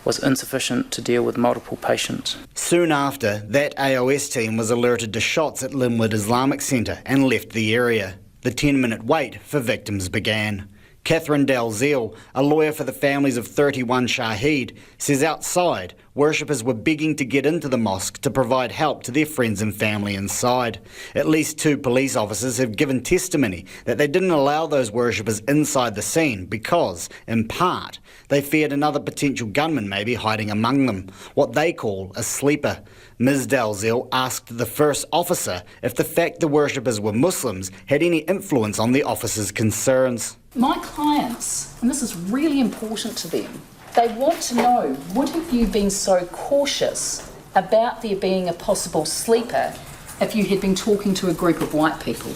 was insufficient to deal with multiple patients. Soon after, that AOS team was alerted to shots at Linwood Islamic Centre and left the area. The 10-minute wait for victims began. Catherine Dalziel, a lawyer for the families of 31 Shahid, says outside, worshippers were begging to get into the mosque to provide help to their friends and family inside. At least 2 police officers have given testimony that they didn't allow those worshippers inside the scene because, in part, they feared another potential gunman may be hiding among them, what they call a sleeper. Ms Dalziel asked the first officer if the fact the worshippers were Muslims had any influence on the officer's concerns. My clients, and this is really important to them, they want to know, would have you been so cautious about there being a possible sleeper if you had been talking to a group of white people?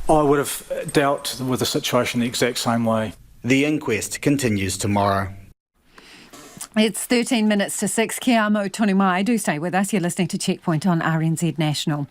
I would have dealt with the situation the exact same way. The inquest continues tomorrow. It's 13 minutes to 6. Kia amo tonu mai. Do stay with us. You're listening to Checkpoint on RNZ National.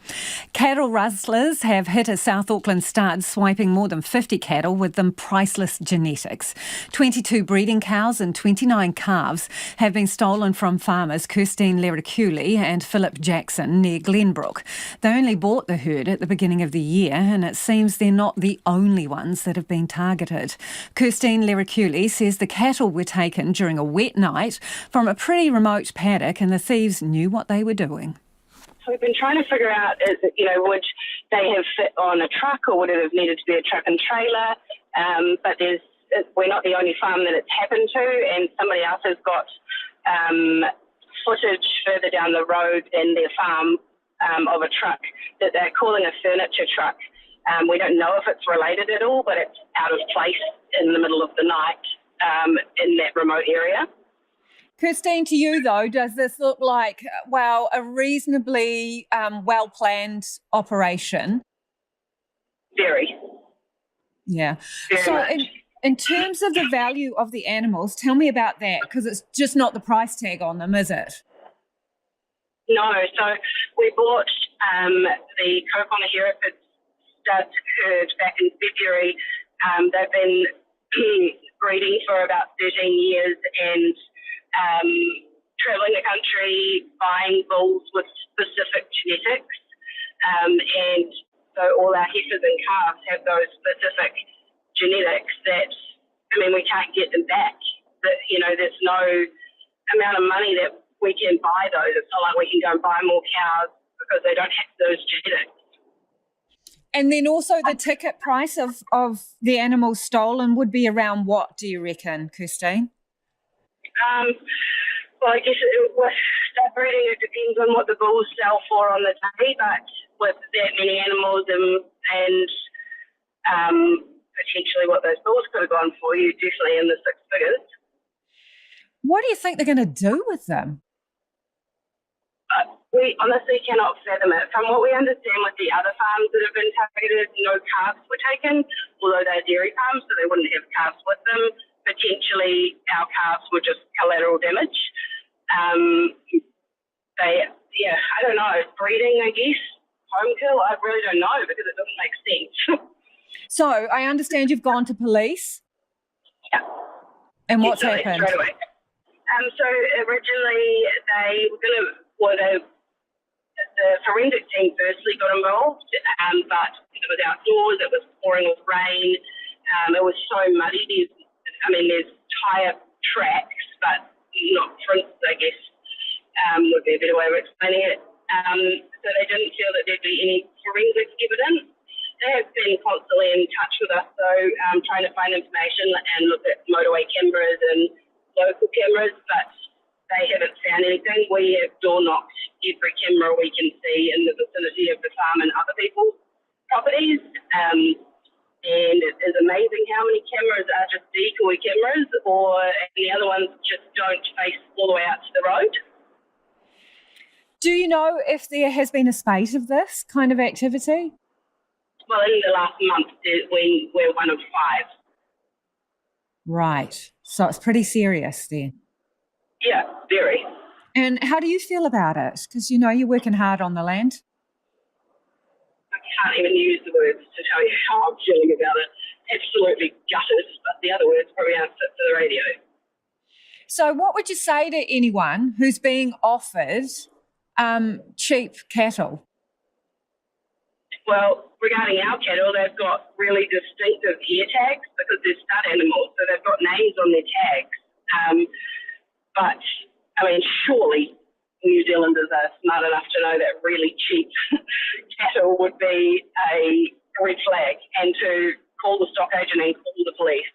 Cattle rustlers have hit a South Auckland stud, swiping more than 50 cattle with them priceless genetics. 22 breeding cows and 29 calves have been stolen from farmers Kirstine Lericuli and Philip Jackson near Glenbrook. They only bought the herd at the beginning of the year, and it seems they're not the only ones that have been targeted. Kirstine Lericuli says the cattle were taken during a wet night from a pretty remote paddock, and the thieves knew what they were doing. So we've been trying to figure out, would they have fit on a truck or would it have needed to be a truck and trailer? But we're not the only farm that it's happened to, and somebody else has got footage further down the road in their farm of a truck that they're calling a furniture truck. We don't know if it's related at all, but it's out of place in the middle of the night in that remote area. Kirstine, to you though, does this look like, a reasonably well-planned operation? Very. Yeah. Very so much. In terms of the value of the animals, tell me about that, because it's just not the price tag on them, is it? No. So we bought the Cohen Hereford stud herd back in February. They've been breeding for about 13 years and travelling the country, buying bulls with specific genetics. And so all our heifers and calves have those specific genetics that, we can't get them back. There's no amount of money that we can buy those. It's not like we can go and buy more cows because they don't have those genetics. And then also the ticket price of the animals stolen would be around what, do you reckon, Kirstine? Well, I guess with that breeding, it depends on what the bulls sell for on the day, but with that many animals and potentially what those bulls could have gone for, you're definitely in the 6 figures. What do you think they're going to do with them? We honestly cannot fathom it. From what we understand with the other farms that have been targeted, no calves were taken, although they're dairy farms, so they wouldn't have calves with them. Potentially our calves were just collateral damage. I don't know, breeding, I guess, home kill, I really don't know because it doesn't make sense. So I understand you've gone to police? Yeah. And what's happened? Straight away. So originally the forensic team firstly got involved, but it was outdoors, it was pouring with rain, it was so muddy. There's tyre tracks, but not prints, I guess, would be a better way of explaining it. So they didn't feel that there'd be any forensic evidence. They have been constantly in touch with us, trying to find information and look at motorway cameras and local cameras, but they haven't found anything. We have door knocked every camera we can see in the vicinity of the farm and other people's properties. And it is amazing how many cameras are just decoy cameras, or the other ones just don't face all the way out to the road. Do you know if there has been a spate of this kind of activity? Well, in the last month, we're one of 5. Right. So it's pretty serious then. Yeah, very. And how do you feel about it? Because, you're working hard on the land. I can't even use the words to tell you how I'm feeling about it. Absolutely gutted, but the other words probably aren't fit for the radio. So what would you say to anyone who's being offered cheap cattle? Well, regarding our cattle, they've got really distinctive ear tags because they're stud animals, so they've got names on their tags. But, I mean, surely New Zealanders are smart enough to know that really cheap cattle would be a red flag, and to call the stock agent and call the police.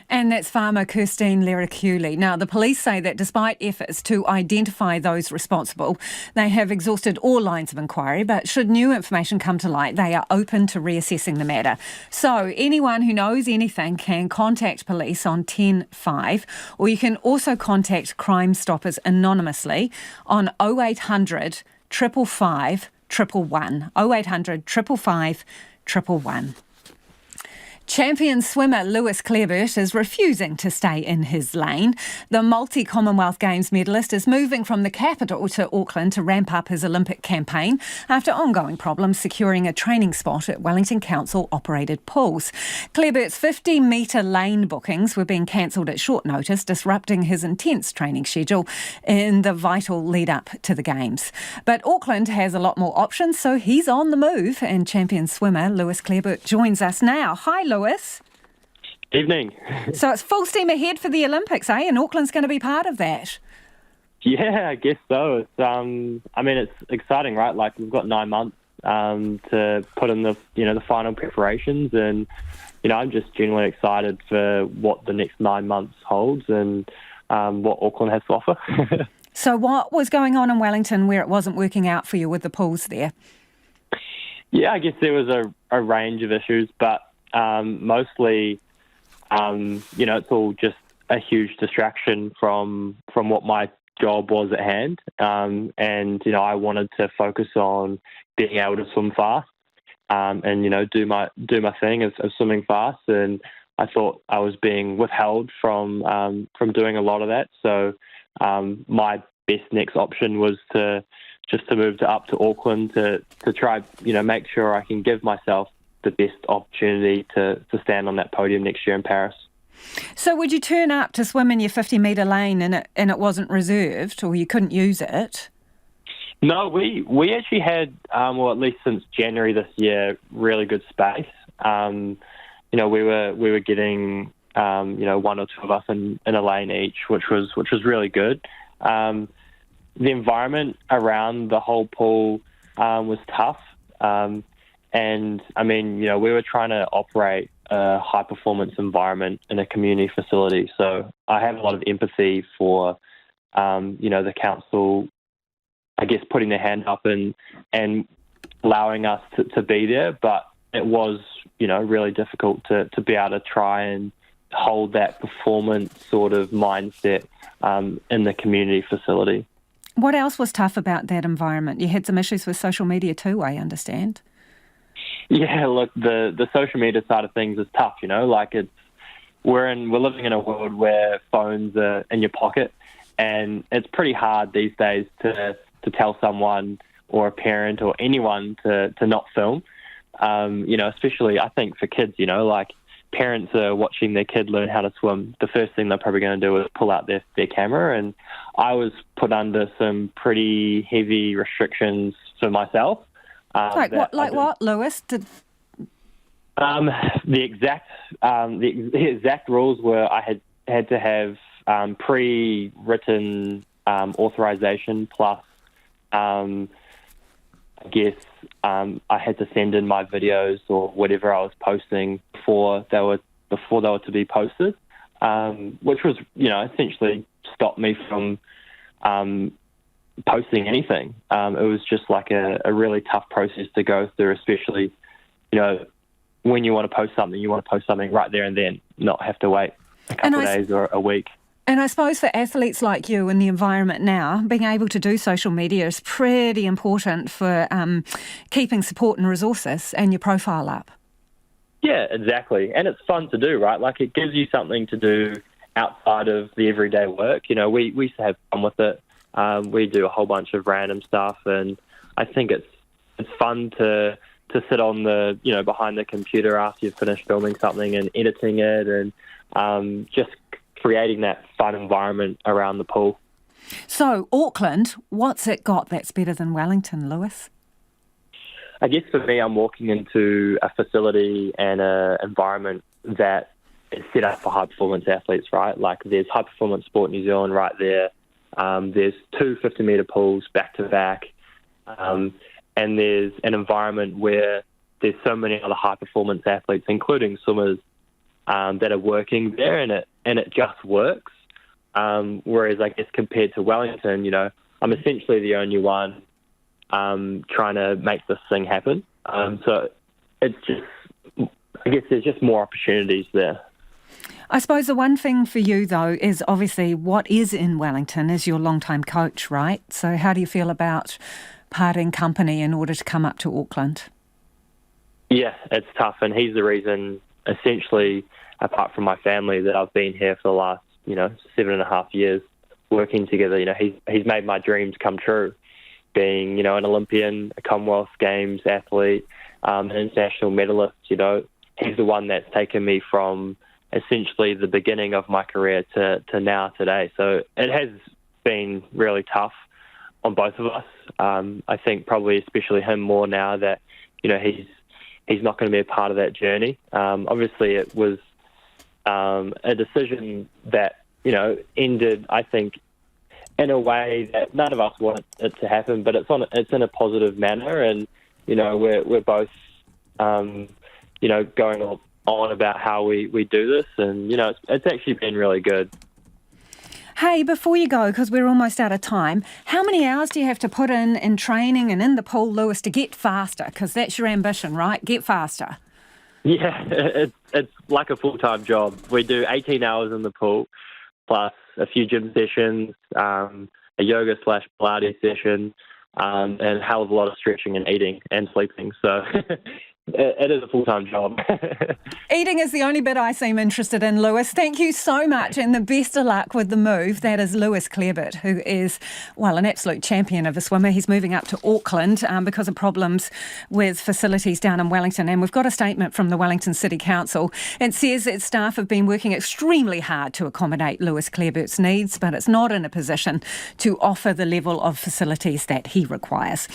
And that's farmer Kirstine Leraculi. Now, the police say that despite efforts to identify those responsible, they have exhausted all lines of inquiry, but should new information come to light, they are open to reassessing the matter. So anyone who knows anything can contact police on 10 5, or you can also contact Crime Stoppers anonymously on 0800 555 111. 0800 555 111. Champion swimmer Lewis Clareburt is refusing to stay in his lane. The multi-Commonwealth Games medalist is moving from the capital to Auckland to ramp up his Olympic campaign after ongoing problems securing a training spot at Wellington Council-operated pools. Clareburt's 50-metre lane bookings were being cancelled at short notice, disrupting his intense training schedule in the vital lead-up to the Games. But Auckland has a lot more options, so he's on the move, and champion swimmer Lewis Clareburt joins us now. Hi, Lewis. Evening. So it's full steam ahead for the Olympics, eh? And Auckland's going to be part of that. Yeah, I guess so. It's, it's exciting, right? Like, we've got 9 months to put in the final preparations, and I'm just genuinely excited for what the next 9 months holds and what Auckland has to offer. So what was going on in Wellington where it wasn't working out for you with the pools there? Yeah, I guess there was a range of issues, but mostly, it's all just a huge distraction from what my job was at hand. And, I wanted to focus on being able to swim fast, and, do my thing of swimming fast. And I thought I was being withheld from doing a lot of that. So, my best next option was to move up to Auckland to try, make sure I can give myself the best opportunity to stand on that podium next year in Paris. So would you turn up to swim in your 50-metre lane and it wasn't reserved, or you couldn't use it? No, we actually had, at least since January this year, really good space. We were getting, one or two of us in a lane each, which was really good. The environment around the whole pool was tough. And, we were trying to operate a high-performance environment in a community facility. So I have a lot of empathy for, the council, I guess, putting their hand up and allowing us to be there. But it was, really difficult to be able to try and hold that performance sort of mindset in the community facility. What else was tough about that environment? You had some issues with social media too, I understand. Yeah, look, the social media side of things is tough, we're living in a world where phones are in your pocket, and it's pretty hard these days to tell someone or a parent or anyone to not film. Especially I think for kids, parents are watching their kid learn how to swim. The first thing they're probably going to do is pull out their camera, and I was put under some pretty heavy restrictions for myself. What, Lewis? The exact rules were I had to have pre-written authorization, plus I had to send in my videos or whatever I was posting before they were to be posted, which was essentially stopped me from posting anything. It was just like a really tough process to go through, especially, when you want to post something right there and then, not have to wait a couple of days or a week. And I suppose for athletes like you in the environment now, being able to do social media is pretty important for keeping support and resources and your profile up. Yeah, exactly. And it's fun to do, right? Like, it gives you something to do outside of the everyday work. We used to have fun with it. We do a whole bunch of random stuff, and I think it's fun to sit on the behind the computer after you've finished filming something and editing it, and just creating that fun environment around the pool. So Auckland, what's it got that's better than Wellington, Lewis? I guess for me, I'm walking into a facility and an environment that is set up for high-performance athletes, right? Like there's high-performance sport New Zealand right there. There's 2 50-metre pools back-to-back. And there's an environment where there's so many other high-performance athletes, including swimmers, that are working there, and it just works. Whereas I guess compared to Wellington, you know, I'm essentially the only one trying to make this thing happen. So it's just, I guess there's just more opportunities there. I suppose the one thing for you, though, is obviously what is in Wellington is your long-time coach, right? So how do you feel about parting company in order to come up to Auckland? Yeah, it's tough, and he's the reason, essentially, apart from my family, that I've been here for the last, 7.5 years working together. You know, he's made my dreams come true, being, an Olympian, a Commonwealth Games athlete, an international medalist. You know, he's the one that's taken me from essentially the beginning of my career to now today. So it has been really tough on both of us. I think probably especially him more now that, he's not going to be a part of that journey. Obviously it was a decision that, ended, I think, in a way that none of us want it to happen, but it's in a positive manner, and, we're both, going on about how we do this, and, it's actually been really good. Hey, before you go, because we're almost out of time, how many hours do you have to put in training and in the pool, Lewis, to get faster? Because that's your ambition, right? Get faster. Yeah, it's like a full-time job. We do 18 hours in the pool, plus a few gym sessions, a yoga/Pilates session, and a hell of a lot of stretching and eating and sleeping. So it is a full-time job. Eating is the only bit I seem interested in, Lewis. Thank you so much, and the best of luck with the move. That is Lewis Clareburt, who is, an absolute champion of a swimmer. He's moving up to Auckland because of problems with facilities down in Wellington. And we've got a statement from the Wellington City Council. It says its staff have been working extremely hard to accommodate Lewis Clareburt's needs, but it's not in a position to offer the level of facilities that he requires.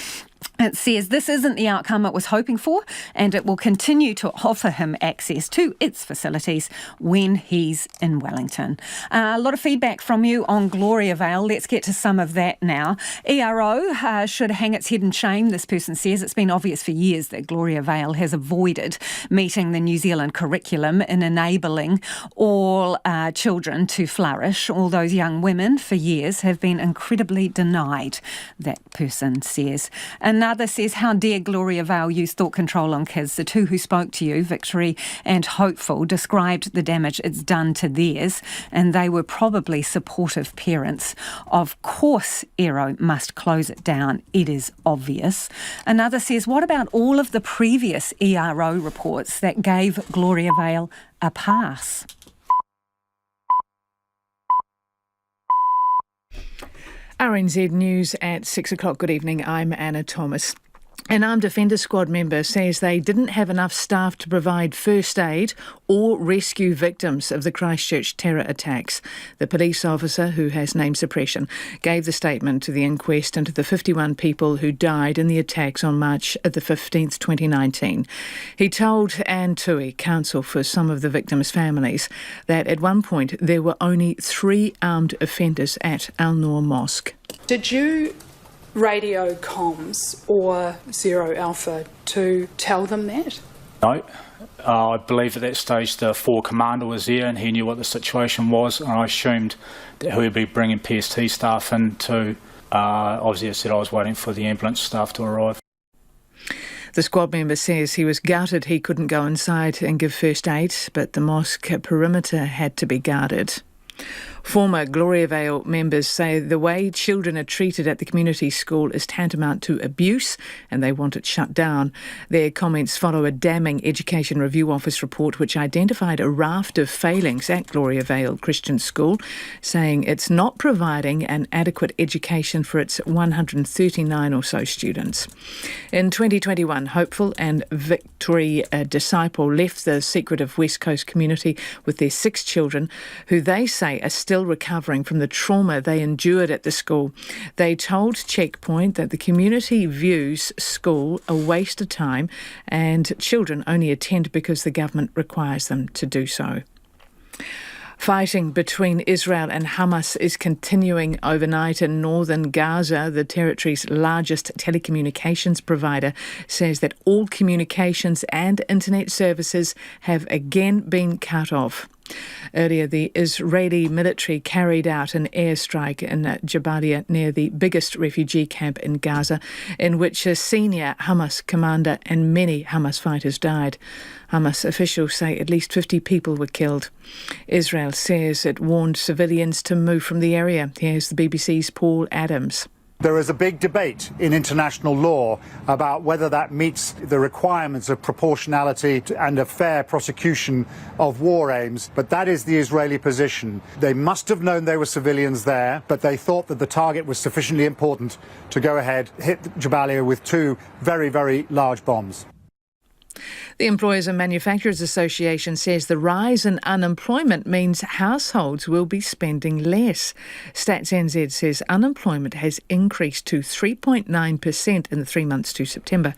It says this isn't the outcome it was hoping for, and it will continue to offer him access to its facilities when he's in Wellington. A lot of feedback from you on Gloriavale. Let's get to some of that now. ERO should hang its head in shame, this person says. It's been obvious for years that Gloriavale has avoided meeting the New Zealand curriculum in enabling all children to flourish. All those young women for years have been incredibly denied, that person says. Another says, how dare Gloriavale use thought control on kids? The two who spoke to you, Victory and Hopeful, described the damage it's done to theirs, and they were probably supportive parents. Of course, ERO must close it down. It is obvious. Another says, what about all of the previous ERO reports that gave Gloriavale a pass? RNZ News at 6 o'clock. Good evening. I'm Anna Thomas. An armed defender squad member says they didn't have enough staff to provide first aid or rescue victims of the Christchurch terror attacks. The police officer, who has name suppression, gave the statement to the inquest into the 51 people who died in the attacks on March the 15th, 2019. He told Anne Tui, counsel for some of the victims' families, that at one point there were only 3 armed offenders at Alor Mosque. Did you radio comms or Zero Alpha to tell them that? No. I believe at that stage the forward commander was there and he knew what the situation was, and I assumed that he would be bringing PST staff in to, obviously I said I was waiting for the ambulance staff to arrive. The squad member says he was gutted he couldn't go inside and give first aid, but the mosque perimeter had to be guarded. Former Gloriavale members say the way children are treated at the community school is tantamount to abuse, and they want it shut down. Their comments follow a damning Education Review Office report which identified a raft of failings at Gloriavale Christian School, saying it's not providing an adequate education for its 139 or so students. In 2021, Hopeful and Victory Disciple left the secretive West Coast community with their 6 children, who they say are still still recovering from the trauma they endured at the school. They told Checkpoint that the community views school a waste of time and children only attend because the government requires them to do so. Fighting between Israel and Hamas is continuing overnight in northern Gaza. The territory's largest telecommunications provider says that all communications and internet services have again been cut off. Earlier, the Israeli military carried out an airstrike in Jabalia near the biggest refugee camp in Gaza, in which a senior Hamas commander and many Hamas fighters died. Hamas officials say at least 50 people were killed. Israel says it warned civilians to move from the area. Here's the BBC's Paul Adams. There is a big debate in international law about whether that meets the requirements of proportionality and a fair prosecution of war aims, but that is the Israeli position. They must have known there were civilians there, but they thought that the target was sufficiently important to go ahead, hit Jabalia with two very, very large bombs. The Employers and Manufacturers Association says the rise in unemployment means households will be spending less. Stats NZ says unemployment has increased to 3.9% in the 3 months to September.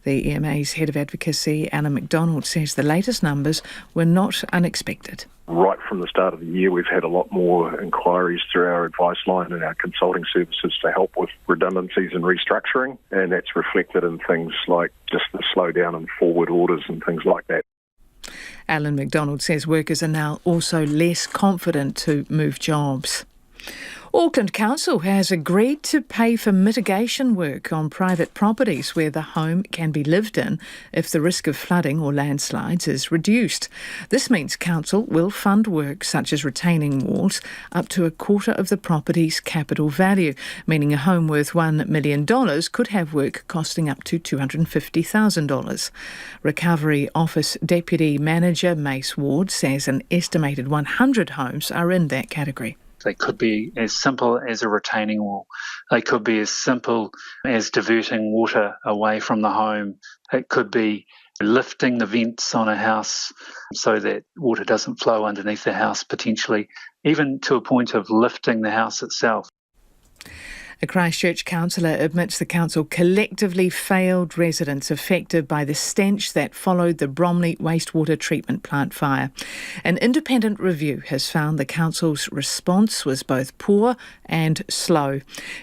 The EMA's head of advocacy, Alan McDonald, says the latest numbers were not unexpected. Right from the start of the year, we've had a lot more inquiries through our advice line and our consulting services to help with redundancies and restructuring, and that's reflected in things like just the slowdown in forward orders and things like that. Alan McDonald says workers are now also less confident to move jobs. Auckland Council has agreed to pay for mitigation work on private properties where the home can be lived in if the risk of flooding or landslides is reduced. This means Council will fund work such as retaining walls up to a quarter of the property's capital value, meaning a home worth $1 million could have work costing up to $250,000. Recovery Office Deputy Manager Mace Ward says an estimated 100 homes are in that category. They could be as simple as a retaining wall. They could be as simple as diverting water away from the home. It could be lifting the vents on a house so that water doesn't flow underneath the house potentially, even to a point of lifting the house itself. A Christchurch councillor admits the council collectively failed residents affected by the stench that followed the Bromley wastewater treatment plant fire. An independent review has found the council's response was both poor and slow.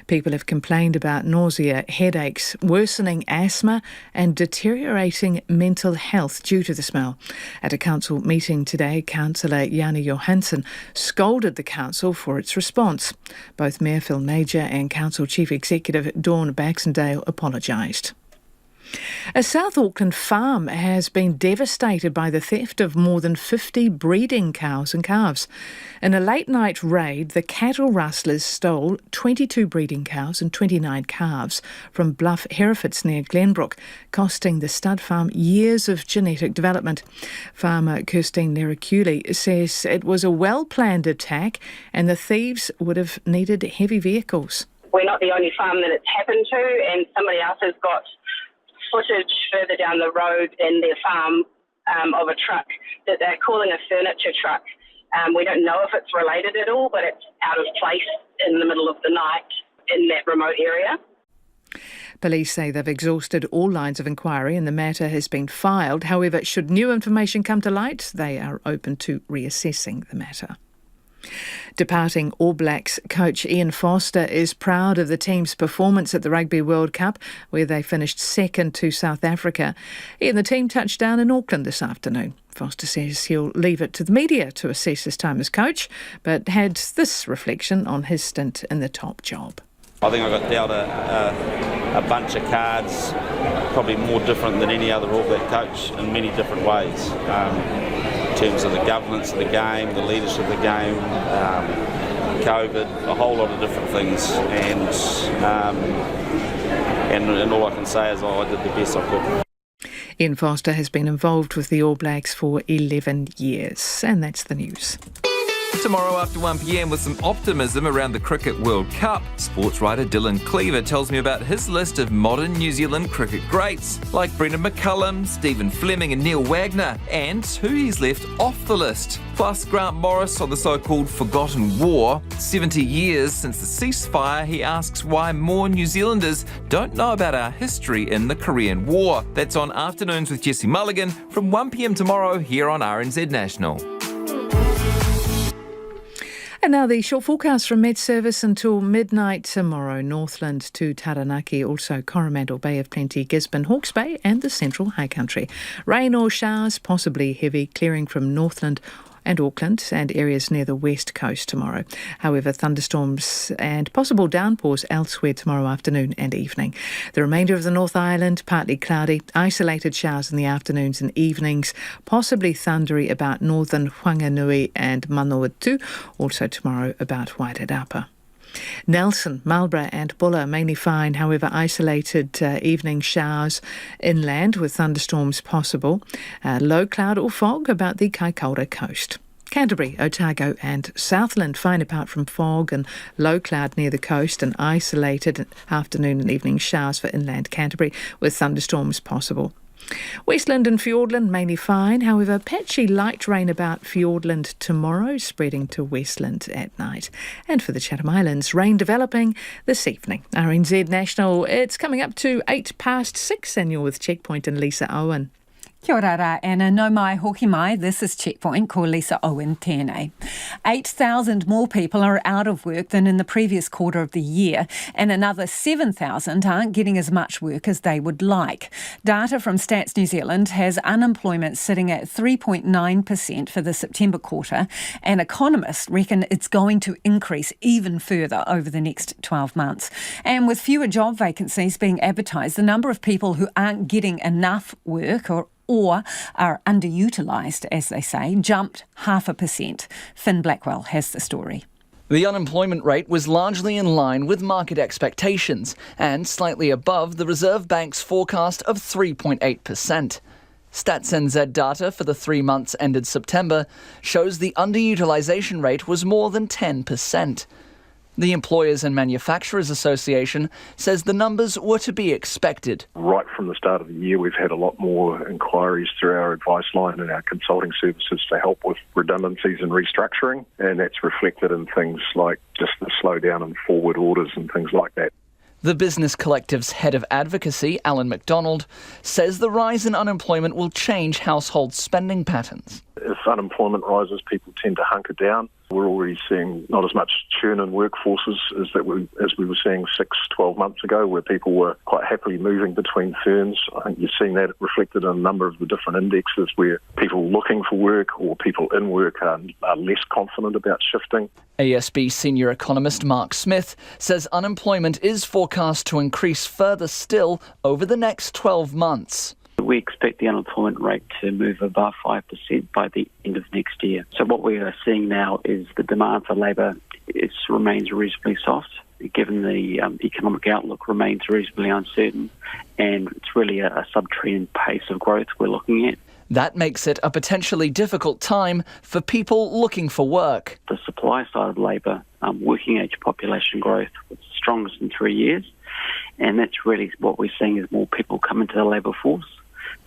People have complained about nausea, headaches, worsening asthma and deteriorating mental health due to the smell. At a council meeting today, Councillor Jani Johansson scolded the council for its response. Both Mayor Phil Major and Council Chief Executive Dawn Baxendale apologised. A South Auckland farm has been devastated by the theft of more than 50 breeding cows and calves. In a late-night raid, the cattle rustlers stole 22 breeding cows and 29 calves from Bluff Herefords near Glenbrook, costing the stud farm years of genetic development. Farmer Kirstine Nericuli says it was a well-planned attack and the thieves would have needed heavy vehicles. We're not the only farm that it's happened to, and somebody else has got footage further down the road in their farm of a truck that they're calling a furniture truck. We don't know if it's related at all, but it's out of place in the middle of the night in that remote area. Police say they've exhausted all lines of inquiry and the matter has been filed. However, should new information come to light, they are open to reassessing the matter. Departing All Blacks coach Ian Foster is proud of the team's performance at the Rugby World Cup, where they finished second to South Africa. He and the team touched down in Auckland this afternoon. Foster says he'll leave it to the media to assess his time as coach, but had this reflection on his stint in the top job. I think I got dealt a bunch of cards, probably more different than any other All Black coach in many different ways. In terms of the governance of the game, the leadership of the game, COVID, a whole lot of different things, and all I can say is I did the best I could. Ian Foster has been involved with the All Blacks for 11 years, and that's the news. Tomorrow after 1pm with some optimism around the Cricket World Cup, sports writer Dylan Cleaver tells me about his list of modern New Zealand cricket greats like Brendan McCullum, Stephen Fleming and Neil Wagner, and who he's left off the list. Plus Grant Morris on the so-called forgotten war. 70 years since the ceasefire, he asks why more New Zealanders don't know about our history in the Korean War. That's on Afternoons with Jesse Mulligan from 1pm tomorrow here on RNZ National. And now the short forecast from Met Service until midnight tomorrow. Northland to Taranaki, also Coromandel Bay of Plenty, Gisborne, Hawke's Bay and the Central High Country. Rain or showers, possibly heavy, clearing from Northland and Auckland and areas near the west coast tomorrow. However, thunderstorms and possible downpours elsewhere tomorrow afternoon and evening. The remainder of the North Island, partly cloudy, isolated showers in the afternoons and evenings, possibly thundery about northern Whanganui and Manawatu, also tomorrow about Wairarapa. Nelson, Marlborough and Buller mainly fine, however isolated evening showers inland with thunderstorms possible. Low cloud or fog about the Kaikoura coast. Canterbury, Otago and Southland fine apart from fog and low cloud near the coast and isolated afternoon and evening showers for inland Canterbury with thunderstorms possible. Westland and Fiordland mainly fine, however patchy light rain about Fiordland tomorrow, spreading to Westland at night. And for the Chatham Islands, rain developing this evening. RNZ National, it's coming up to 6:08 and you're with Checkpoint and Lisa Owen. Kia ora rā, Anna. No mai hoki mai. This is Checkpoint, ko Lisa Owen tēnei. 8,000 more people are out of work than in the previous quarter of the year, and another 7,000 aren't getting as much work as they would like. Data from Stats New Zealand has unemployment sitting at 3.9% for the September quarter, and economists reckon it's going to increase even further over the next 12 months. And with fewer job vacancies being advertised, the number of people who aren't getting enough work or are underutilised, as they say, jumped 0.5%. Finn Blackwell has the story. The unemployment rate was largely in line with market expectations and slightly above the Reserve Bank's forecast of 3.8%. Stats NZ data for the 3 months ended September shows the underutilisation rate was more than 10%. The Employers and Manufacturers Association says the numbers were to be expected. Right from the start of the year, we've had a lot more inquiries through our advice line and our consulting services to help with redundancies and restructuring, and that's reflected in things like just the slowdown in forward orders and things like that. The Business Collective's head of advocacy, Alan MacDonald, says the rise in unemployment will change household spending patterns. If unemployment rises, people tend to hunker down. We're already seeing not as much churn in workforces as we were seeing 6-12 months ago, where people were quite happily moving between firms. I think you're seeing that reflected in a number of the different indexes where people looking for work or people in work are less confident about shifting. ASB senior economist Mark Smith says unemployment is forecast to increase further still over the next 12 months. We expect the unemployment rate to move above 5% by the end of next year. So what we are seeing now is the demand for labour remains reasonably soft, given the economic outlook remains reasonably uncertain, and it's really a sub-trend pace of growth we're looking at. That makes it a potentially difficult time for people looking for work. The supply side of labour, working age population growth was the strongest in 3 years, and that's really what we're seeing is more people come into the labour force.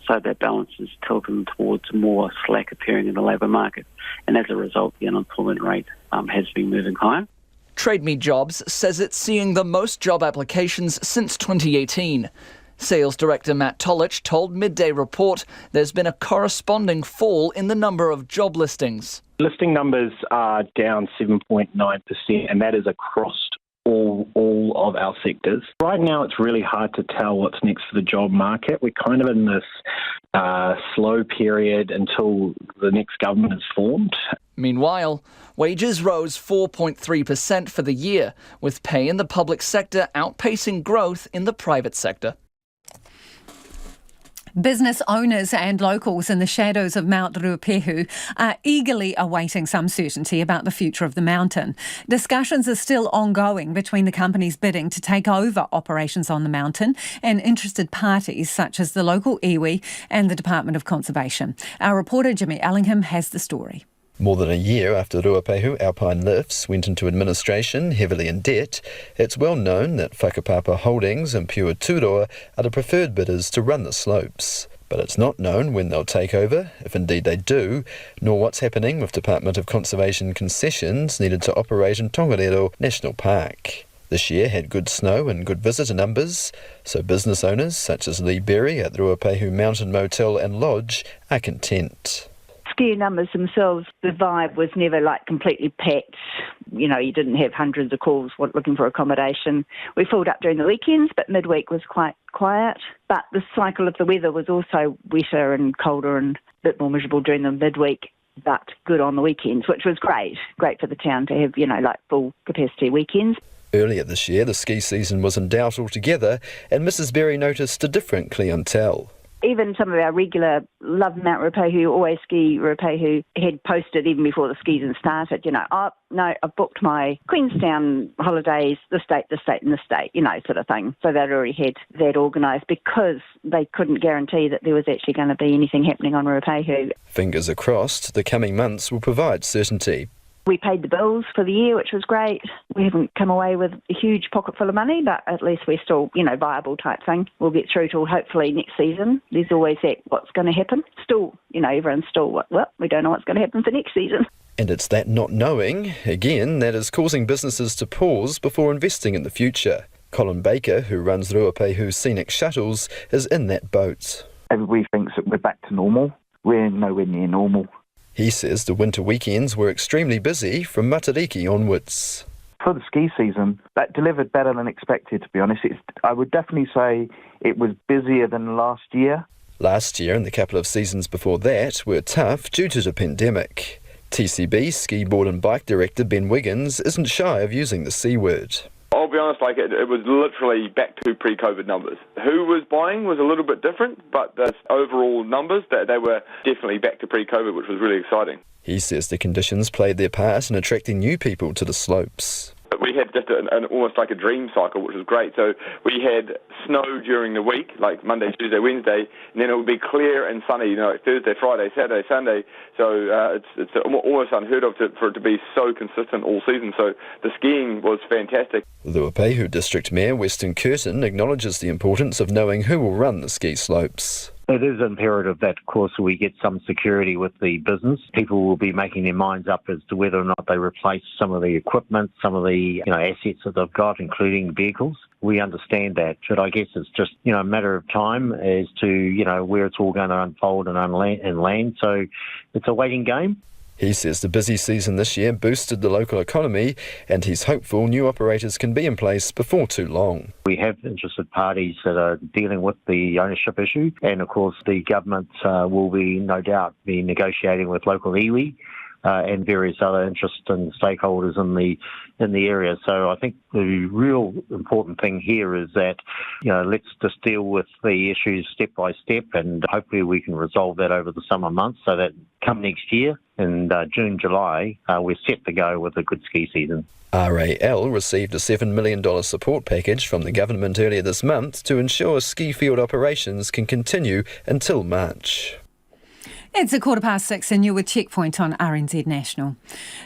So that balance is tilting towards more slack appearing in the labour market. And as a result, the unemployment rate has been moving higher. Trade Me Jobs says it's seeing the most job applications since 2018. Sales Director Matt Tolich told Midday Report there's been a corresponding fall in the number of job listings. Listing numbers are down 7.9%, and that is across all of our sectors. Right now, it's really hard to tell what's next for the job market. We're kind of in this slow period until the next government is formed. Meanwhile, wages rose 4.3% for the year, with pay in the public sector outpacing growth in the private sector. Business owners and locals in the shadows of Mount Ruapehu are eagerly awaiting some certainty about the future of the mountain. Discussions are still ongoing between the companies bidding to take over operations on the mountain and interested parties such as the local iwi and the Department of Conservation. Our reporter Jimmy Ellingham has the story. More than a year after Ruapehu Alpine Lifts went into administration heavily in debt, it's well known that Whakapapa Holdings and Pure Turoa are the preferred bidders to run the slopes. But it's not known when they'll take over, if indeed they do, nor what's happening with Department of Conservation concessions needed to operate in Tongariro National Park. This year had good snow and good visitor numbers, so business owners such as Lee Berry at the Ruapehu Mountain Motel and Lodge are content. Skier numbers themselves, the vibe was never like completely packed. You know, you didn't have hundreds of calls looking for accommodation. We filled up during the weekends, but midweek was quite quiet. But the cycle of the weather was also wetter and colder and a bit more miserable during the midweek, but good on the weekends, which was great. Great for the town to have, you know, like full capacity weekends. Earlier this year, the ski season was in doubt altogether, and Mrs. Berry noticed a different clientele. Even some of our regular love Mount Ruapehu, always ski Ruapehu, had posted even before the ski season started, you know, oh, no, I've booked my Queenstown holidays, this date, and this date, you know, sort of thing. So they'd already had that organised because they couldn't guarantee that there was actually going to be anything happening on Ruapehu. Fingers are crossed, the coming months will provide certainty. We paid the bills for the year, which was great. We haven't come away with a huge pocket full of money, but at least we're still, you know, viable type thing. We'll get through till hopefully next season. There's always that what's going to happen. Still, you know, everyone's still, well, we don't know what's going to happen for next season. And it's that not knowing, again, that is causing businesses to pause before investing in the future. Colin Baker, who runs Ruapehu Scenic Shuttles, is in that boat. Everybody thinks that we're back to normal. We're nowhere near normal. He says the winter weekends were extremely busy from Matariki onwards. For the ski season, that delivered better than expected, to be honest. I would definitely say it was busier than last year. Last year and the couple of seasons before that were tough due to the pandemic. TCB ski board and bike director Ben Wiggins isn't shy of using the C word. I'll be honest, it was literally back to pre-COVID numbers. Who was buying was a little bit different, but the overall numbers, they were definitely back to pre-COVID, which was really exciting. He says the conditions played their part in attracting new people to the slopes. We had just almost like a dream cycle, which was great. So we had snow during the week, like Monday, Tuesday, Wednesday, and then it would be clear and sunny, you know, like Thursday, Friday, Saturday, Sunday. So it's almost unheard of for it to be so consistent all season. So the skiing was fantastic. The Ruapehu District Mayor, Weston Curtin, acknowledges the importance of knowing who will run the ski slopes. It is imperative that, of course, we get some security with the business. People will be making their minds up as to whether or not they replace some of the equipment, some of the assets that they've got, including vehicles. We understand that, but I guess it's just a matter of time as to where it's all going to unfold and land. So it's a waiting game. He says the busy season this year boosted the local economy, and he's hopeful new operators can be in place before too long. We have interested parties that are dealing with the ownership issue, and of course the government will be no doubt be negotiating with local iwi and various other interested stakeholders in the area. So I think the real important thing here is that let's just deal with the issues step by step, and hopefully we can resolve that over the summer months so that come next year in June, July, we're set to go with a good ski season. RAL received a $7 million support package from the government earlier this month to ensure ski field operations can continue until March. It's 6:15 and you're with Checkpoint on RNZ National.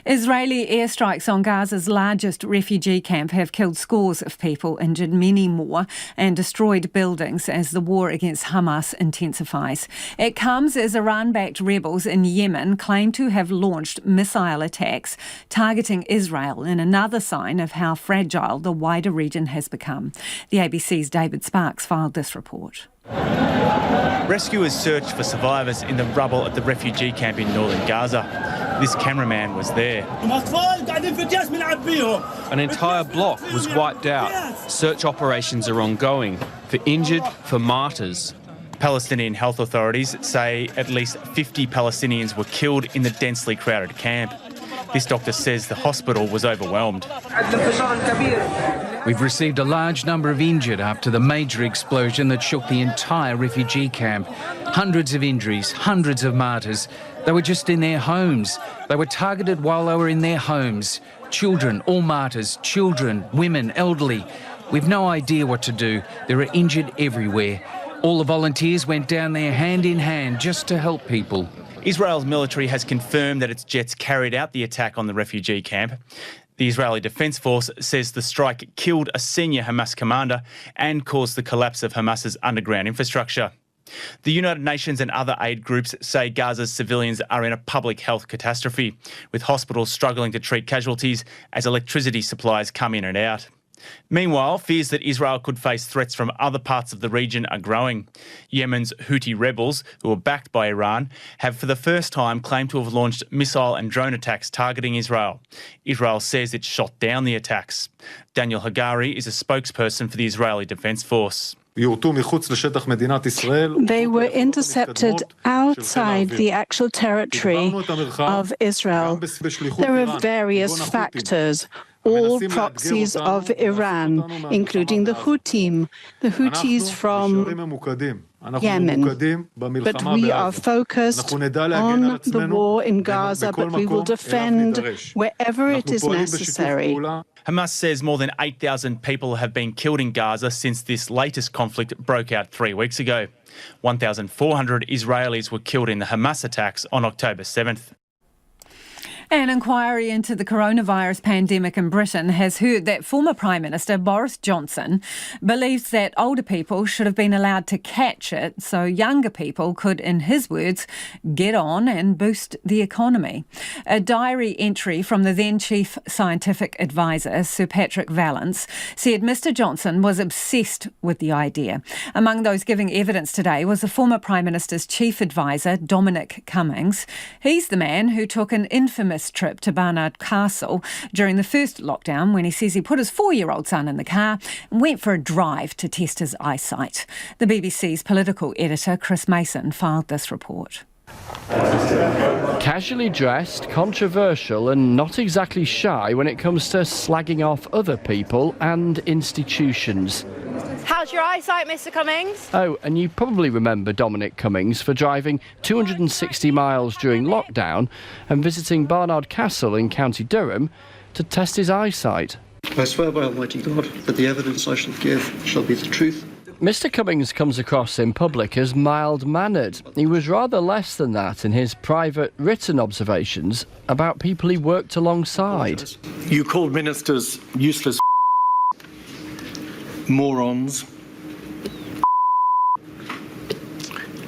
Israeli airstrikes on Gaza's largest refugee camp have killed scores of people, injured many more, and destroyed buildings as the war against Hamas intensifies. It comes as Iran-backed rebels in Yemen claim to have launched missile attacks targeting Israel, in another sign of how fragile the wider region has become. The ABC's David Sparks filed this report. Rescuers searched for survivors in the rubble at the refugee camp in northern Gaza. This cameraman was there. An entire block was wiped out. Search operations are ongoing for injured, for martyrs. Palestinian health authorities say at least 50 Palestinians were killed in the densely crowded camp. This doctor says the hospital was overwhelmed. We've received a large number of injured after the major explosion that shook the entire refugee camp. Hundreds of injuries, hundreds of martyrs. They were just in their homes. They were targeted while they were in their homes. Children, all martyrs, children, women, elderly. We've no idea what to do. There are injured everywhere. All the volunteers went down there hand in hand just to help people. Israel's military has confirmed that its jets carried out the attack on the refugee camp. The Israeli Defence Force says the strike killed a senior Hamas commander and caused the collapse of Hamas's underground infrastructure. The United Nations and other aid groups say Gaza's civilians are in a public health catastrophe, with hospitals struggling to treat casualties as electricity supplies come in and out. Meanwhile, fears that Israel could face threats from other parts of the region are growing. Yemen's Houthi rebels, who are backed by Iran, have for the first time claimed to have launched missile and drone attacks targeting Israel. Israel says it shot down the attacks. Daniel Hagari is a spokesperson for the Israeli Defence Force. They were intercepted outside the actual territory of Israel. There are various factors, all proxies of Iran, including the Houthis from Yemen. But we are focused on the war in Gaza, but we will defend wherever it is necessary. Hamas says more than 8,000 people have been killed in Gaza since this latest conflict broke out 3 weeks ago. 1,400 Israelis were killed in the Hamas attacks on October 7th. An inquiry into the coronavirus pandemic in Britain has heard that former Prime Minister Boris Johnson believes that older people should have been allowed to catch it so younger people could, in his words, get on and boost the economy. A diary entry from the then Chief Scientific Advisor, Sir Patrick Vallance, said Mr Johnson was obsessed with the idea. Among those giving evidence today was the former Prime Minister's Chief Advisor, Dominic Cummings. He's the man who took an infamous trip to Barnard Castle during the first lockdown when he says he put his 4-year-old son in the car and went for a drive to test his eyesight. The BBC's political editor, Chris Mason, filed this report. Casually dressed, controversial and not exactly shy when it comes to slagging off other people and institutions. How's your eyesight, Mr Cummings? Oh, and you probably remember Dominic Cummings for driving 260 miles during lockdown and visiting Barnard Castle in County Durham to test his eyesight. I swear by Almighty God that the evidence I shall give shall be the truth. Mr Cummings comes across in public as mild-mannered. He was rather less than that in his private written observations about people he worked alongside. You called ministers useless morons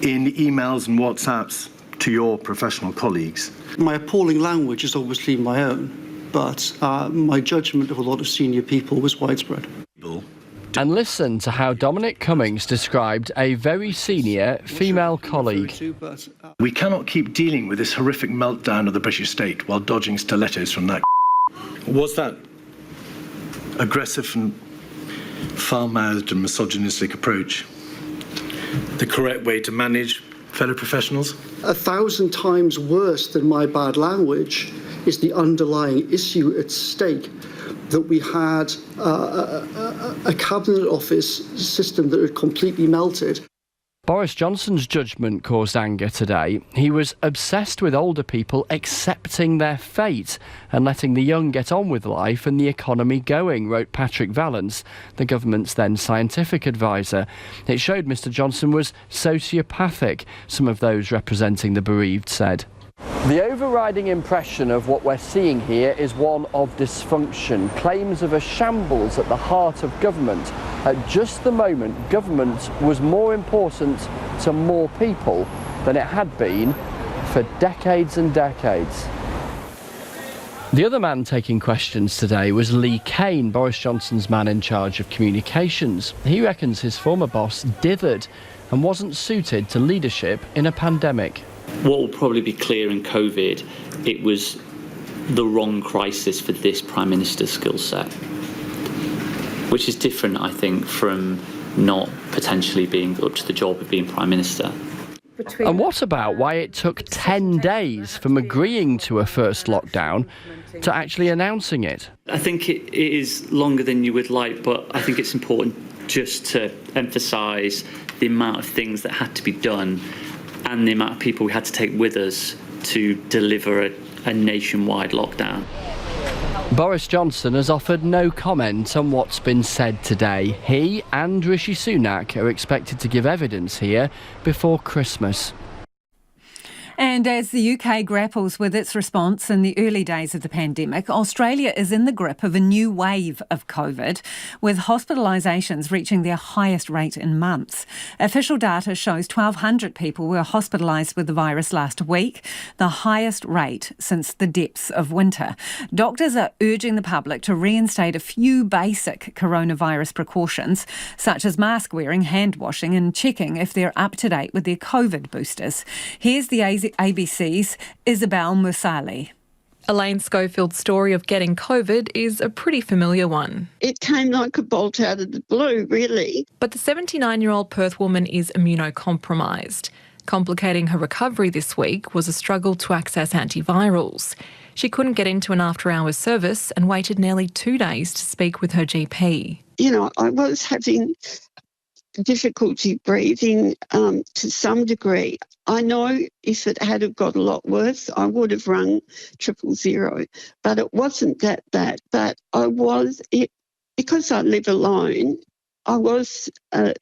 in emails and WhatsApps to your professional colleagues. My appalling language is obviously my own, but my judgment of a lot of senior people was widespread. And listen to how Dominic Cummings described a very senior female colleague. We cannot keep dealing with this horrific meltdown of the British state while dodging stilettos from that. Was that aggressive and foul-mouthed and misogynistic approach the correct way to manage fellow professionals? 1,000 times worse than my bad language is the underlying issue at stake, that we had a cabinet office system that had completely melted. Boris Johnson's judgment caused anger today. He was obsessed with older people accepting their fate and letting the young get on with life and the economy going, wrote Patrick Vallance, the government's then scientific advisor. It showed Mr Johnson was sociopathic, some of those representing the bereaved said. The overriding impression of what we're seeing here is one of dysfunction, claims of a shambles at the heart of government. At just the moment, government was more important to more people than it had been for decades and decades. The other man taking questions today was Lee Kane, Boris Johnson's man in charge of communications. He reckons his former boss dithered and wasn't suited to leadership in a pandemic. What will probably be clear in COVID, it was the wrong crisis for this Prime Minister's skill set, which is different, I think, from not potentially being up to the job of being Prime Minister. And what about why it took 10 days from agreeing to a first lockdown to actually announcing it? I think it is longer than you would like, but I think it's important just to emphasise the amount of things that had to be done and the amount of people we had to take with us to deliver a nationwide lockdown. Boris Johnson has offered no comment on what's been said today. He and Rishi Sunak are expected to give evidence here before Christmas. And as the UK grapples with its response in the early days of the pandemic, Australia is in the grip of a new wave of COVID, with hospitalisations reaching their highest rate in months. Official data shows 1,200 people were hospitalised with the virus last week, the highest rate since the depths of winter. Doctors are urging the public to reinstate a few basic coronavirus precautions, such as mask wearing, hand washing and checking if they're up to date with their COVID boosters. Here's the ABC's Isabel Musali. Elaine Schofield's story of getting COVID is a pretty familiar one. It came like a bolt out of the blue, really. But the 79-year-old Perth woman is immunocompromised. Complicating her recovery this week was a struggle to access antivirals. She couldn't get into an after-hours service and waited nearly 2 days to speak with her GP. You know, I was having difficulty breathing to some degree. I know if it had have got a lot worse, I would have rung 000, but it wasn't that bad. But because I live alone, I was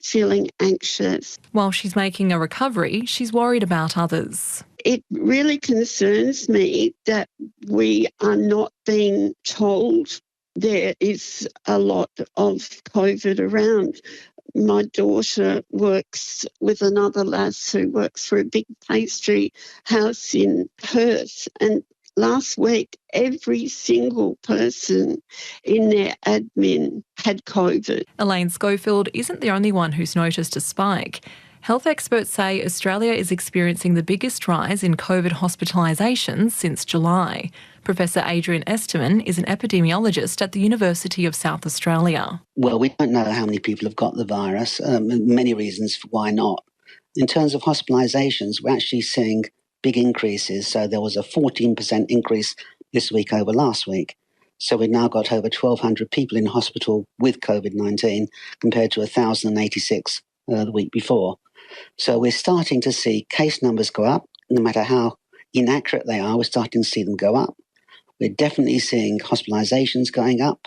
feeling anxious. While she's making a recovery, she's worried about others. It really concerns me that we are not being told there is a lot of COVID around. My daughter works with another lass who works for a big pastry house in Perth, and last week every single person in their admin had COVID. Elaine Schofield isn't the only one who's noticed a spike. Health experts say Australia is experiencing the biggest rise in COVID hospitalisations since July. Professor Adrian Esterman is an epidemiologist at the University of South Australia. Well, we don't know how many people have got the virus, many reasons for why not. In terms of hospitalisations, we're actually seeing big increases. So there was a 14% increase this week over last week. So we've now got over 1,200 people in hospital with COVID-19 compared to 1,086 the week before. So we're starting to see case numbers go up. No matter how inaccurate they are, we're starting to see them go up. We're definitely seeing hospitalisations going up.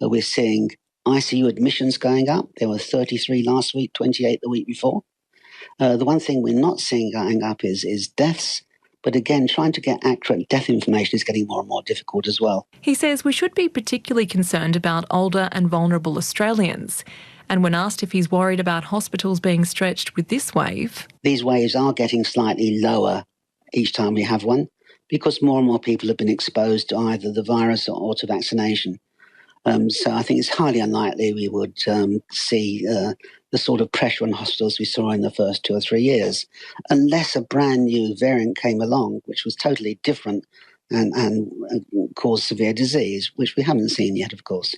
We're seeing ICU admissions going up. There were 33 last week, 28 the week before. The one thing we're not seeing going up is deaths. But again, trying to get accurate death information is getting more and more difficult as well. He says we should be particularly concerned about older and vulnerable Australians. And when asked if he's worried about hospitals being stretched with this wave... These waves are getting slightly lower each time we have one because more and more people have been exposed to either the virus or to vaccination. So I think it's highly unlikely we would see the sort of pressure on hospitals we saw in the first 2 or 3 years, unless a brand new variant came along, which was totally different and caused severe disease, which we haven't seen yet, of course.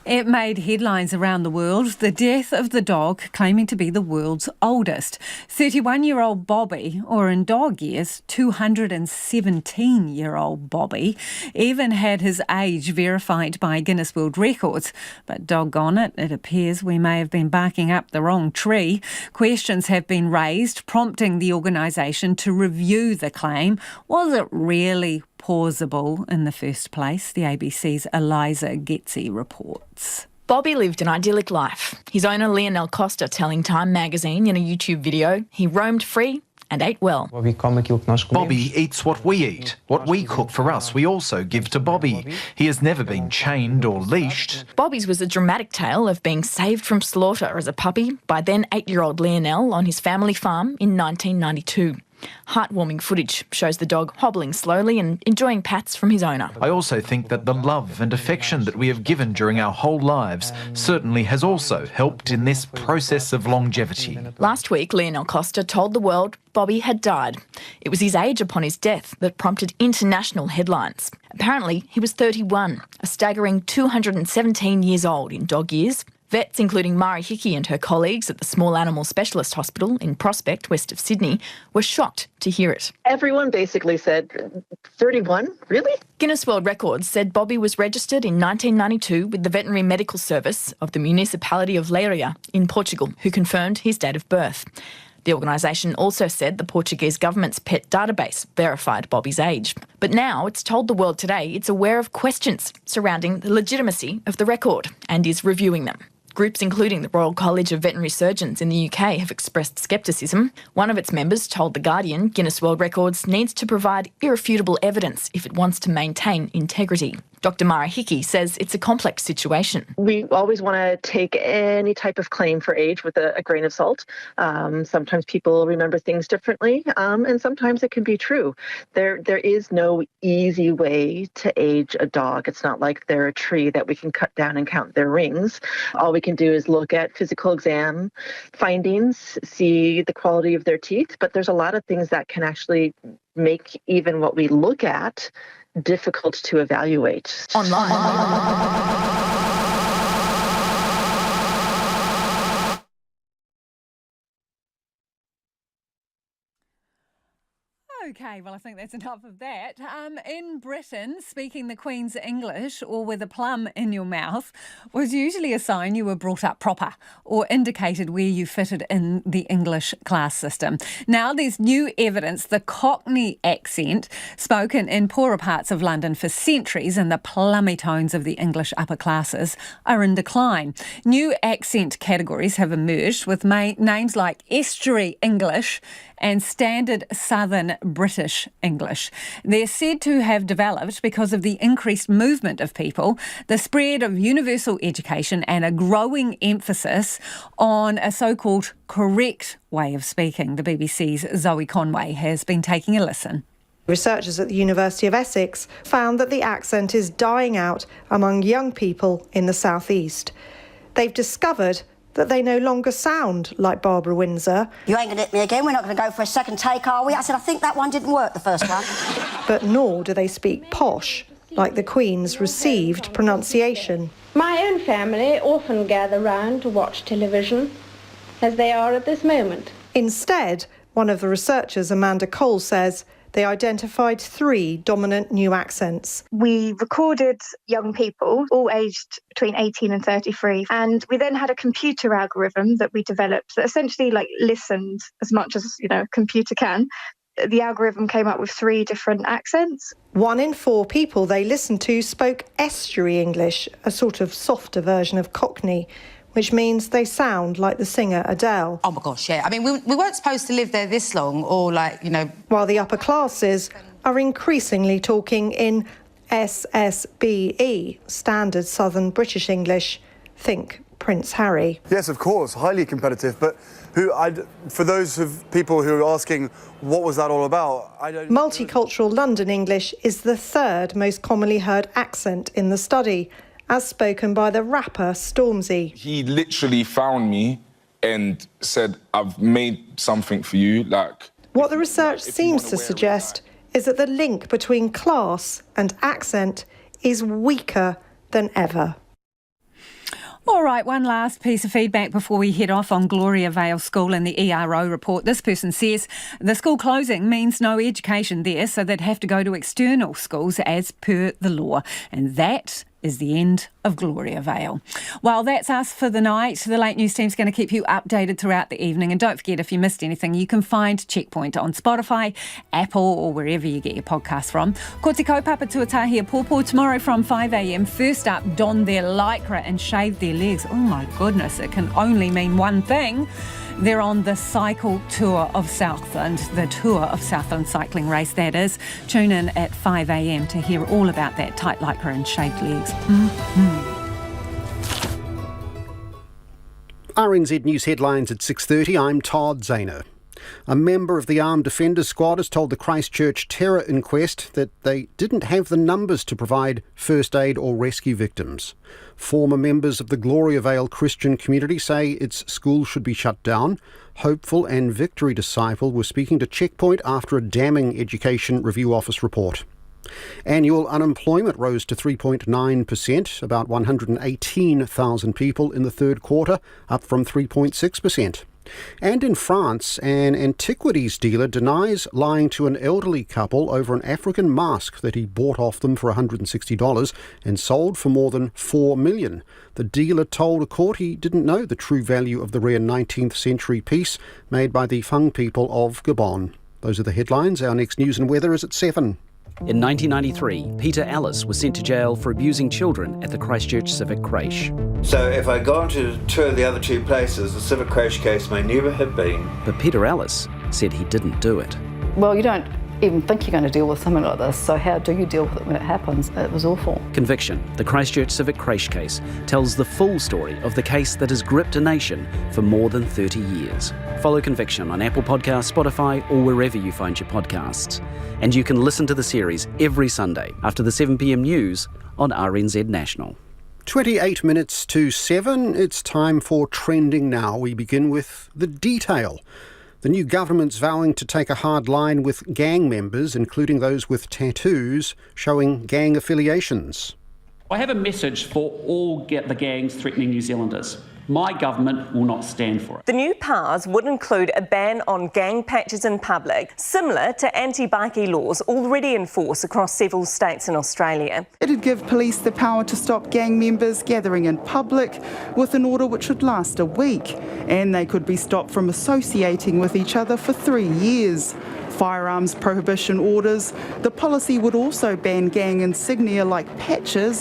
It made headlines around the world, the death of the dog claiming to be the world's oldest. 31-year-old Bobby, or in dog years, 217-year-old Bobby, even had his age verified by Guinness World Records. But doggone it, it appears we may have been barking up the wrong tree. Questions have been raised, prompting the organisation to review the claim. Was it really plausible in the first place? The ABC's Eliza Getzi reports. Bobby lived an idyllic life. His owner, Lionel Costa, telling Time magazine in a YouTube video, he roamed free and ate well. Bobby eats what we eat. What we cook for us, we also give to Bobby. He has never been chained or leashed. Bobby's was a dramatic tale of being saved from slaughter as a puppy by then 8-year-old Lionel on his family farm in 1992. Heartwarming footage shows the dog hobbling slowly and enjoying pats from his owner. I also think that the love and affection that we have given during our whole lives certainly has also helped in this process of longevity. Last week, Lionel Costa told the world Bobby had died. It was his age upon his death that prompted international headlines. Apparently, he was 31, a staggering 217 years old in dog years. Vets, including Mari Hickey and her colleagues at the Small Animal Specialist Hospital in Prospect, west of Sydney, were shocked to hear it. Everyone basically said, 31? Really? Guinness World Records said Bobby was registered in 1992 with the Veterinary Medical Service of the municipality of Leiria in Portugal, who confirmed his date of birth. The organisation also said the Portuguese government's pet database verified Bobby's age. But now it's told the world today it's aware of questions surrounding the legitimacy of the record and is reviewing them. Groups including the Royal College of Veterinary Surgeons in the UK have expressed scepticism. One of its members told The Guardian Guinness World Records needs to provide irrefutable evidence if it wants to maintain integrity. Dr Mara Hickey says it's a complex situation. We always want to take any type of claim for age with a grain of salt. Sometimes people remember things differently, and sometimes it can be true. There is no easy way to age a dog. It's not like they're a tree that we can cut down and count their rings. All we can do is look at physical exam findings, see the quality of their teeth, but there's a lot of things that can actually make even what we look at difficult to evaluate. Online. Okay, well, I think that's enough of that. In Britain, speaking the Queen's English or with a plum in your mouth was usually a sign you were brought up proper or indicated where you fitted in the English class system. Now there's new evidence the Cockney accent, spoken in poorer parts of London for centuries and the plummy tones of the English upper classes, are in decline. New accent categories have emerged with names like estuary English and standard southern British English. They're said to have developed because of the increased movement of people, the spread of universal education and a growing emphasis on a so-called correct way of speaking. The BBC's Zoe Conway has been taking a listen. Researchers at the University of Essex found that the accent is dying out among young people in the southeast. They've discovered that they no longer sound like Barbara Windsor. You ain't going to hit me again. We're not going to go for a second take, are we? I said, I think that one didn't work, the first one. But nor do they speak posh, like the Queen's received pronunciation. My own family often gather round to watch television, as they are at this moment. Instead, one of the researchers, Amanda Cole, says they identified 3 dominant new accents. We recorded young people, all aged between 18 and 33, and we then had a computer algorithm that we developed that essentially listened as much as, a computer can. The algorithm came up with 3 different accents. 1 in 4 people they listened to spoke estuary English, a sort of softer version of Cockney, which means they sound like the singer Adele. Oh my gosh, yeah. I mean, we weren't supposed to live there this long or While the upper classes are increasingly talking in SSBE, Standard Southern British English. Think Prince Harry. Yes, of course, highly competitive, but for those of people who are asking what was that all about, I don't... Multicultural London English is the 3rd most commonly heard accent in the study, as spoken by the rapper Stormzy. He literally found me and said, I've made something for you, What the research seems to suggest is that the link between class and accent is weaker than ever. All right, one last piece of feedback before we head off on Gloriavale School and the ERO report. This person says the school closing means no education there, so they'd have to go to external schools as per the law. And that is the end of Gloriavale. Well, that's us for the night. The Late News team's going to keep you updated throughout the evening. And don't forget, if you missed anything, you can find Checkpoint on Spotify, Apple or wherever you get your podcasts from. Ko te kaupapa tuatahi a pōpō tomorrow from 5 a.m. First up, don their lycra and shave their legs. Oh my goodness, it can only mean one thing. They're on the cycle tour of Southland, the Tour of Southland cycling race, that is. Tune in at 5 a.m. to hear all about that tight lycra and shaved legs. RNZ News headlines at 6:30. I'm Todd Zahner. A member of the Armed Defenders Squad has told the Christchurch terror inquest that they didn't have the numbers to provide first aid or rescue victims. Former members of the Gloriavale Christian community say its school should be shut down. Hopeful and Victory Disciple were speaking to Checkpoint after a damning Education Review Office report. Annual unemployment rose to 3.9%, about 118,000 people in the third quarter, up from 3.6%. And in France, an antiquities dealer denies lying to an elderly couple over an African mask that he bought off them for $160 and sold for more than $4 million. The dealer told a court he didn't know the true value of the rare 19th century piece made by the Fang people of Gabon. Those are the headlines. Our next news and weather is at 7. In 1993, Peter Ellis was sent to jail for abusing children at the Christchurch Civic Creche. So if I'd gone to tour the other two places, the Civic Creche case may never have been. But Peter Ellis said he didn't do it. Well, you don't even think you're going to deal with something like this, so how do you deal with it when it happens? It was awful. Conviction, the Christchurch Civic Creche case, tells the full story of the case that has gripped a nation for more than 30 years. Follow Conviction on Apple Podcasts, Spotify, or wherever you find your podcasts. And you can listen to the series every Sunday after the 7 p.m. news on RNZ National. 28 minutes to 7, it's time for Trending Now. We begin with the detail. The new government's vowing to take a hard line with gang members, including those with tattoos showing gang affiliations. I have a message for all the gangs threatening New Zealanders. My government will not stand for it. The new powers would include a ban on gang patches in public, similar to anti-bikie laws already in force across several states in Australia. It'd give police the power to stop gang members gathering in public with an order which would last a week, and they could be stopped from associating with each other for 3 years. Firearms prohibition orders. The policy would also ban gang insignia like patches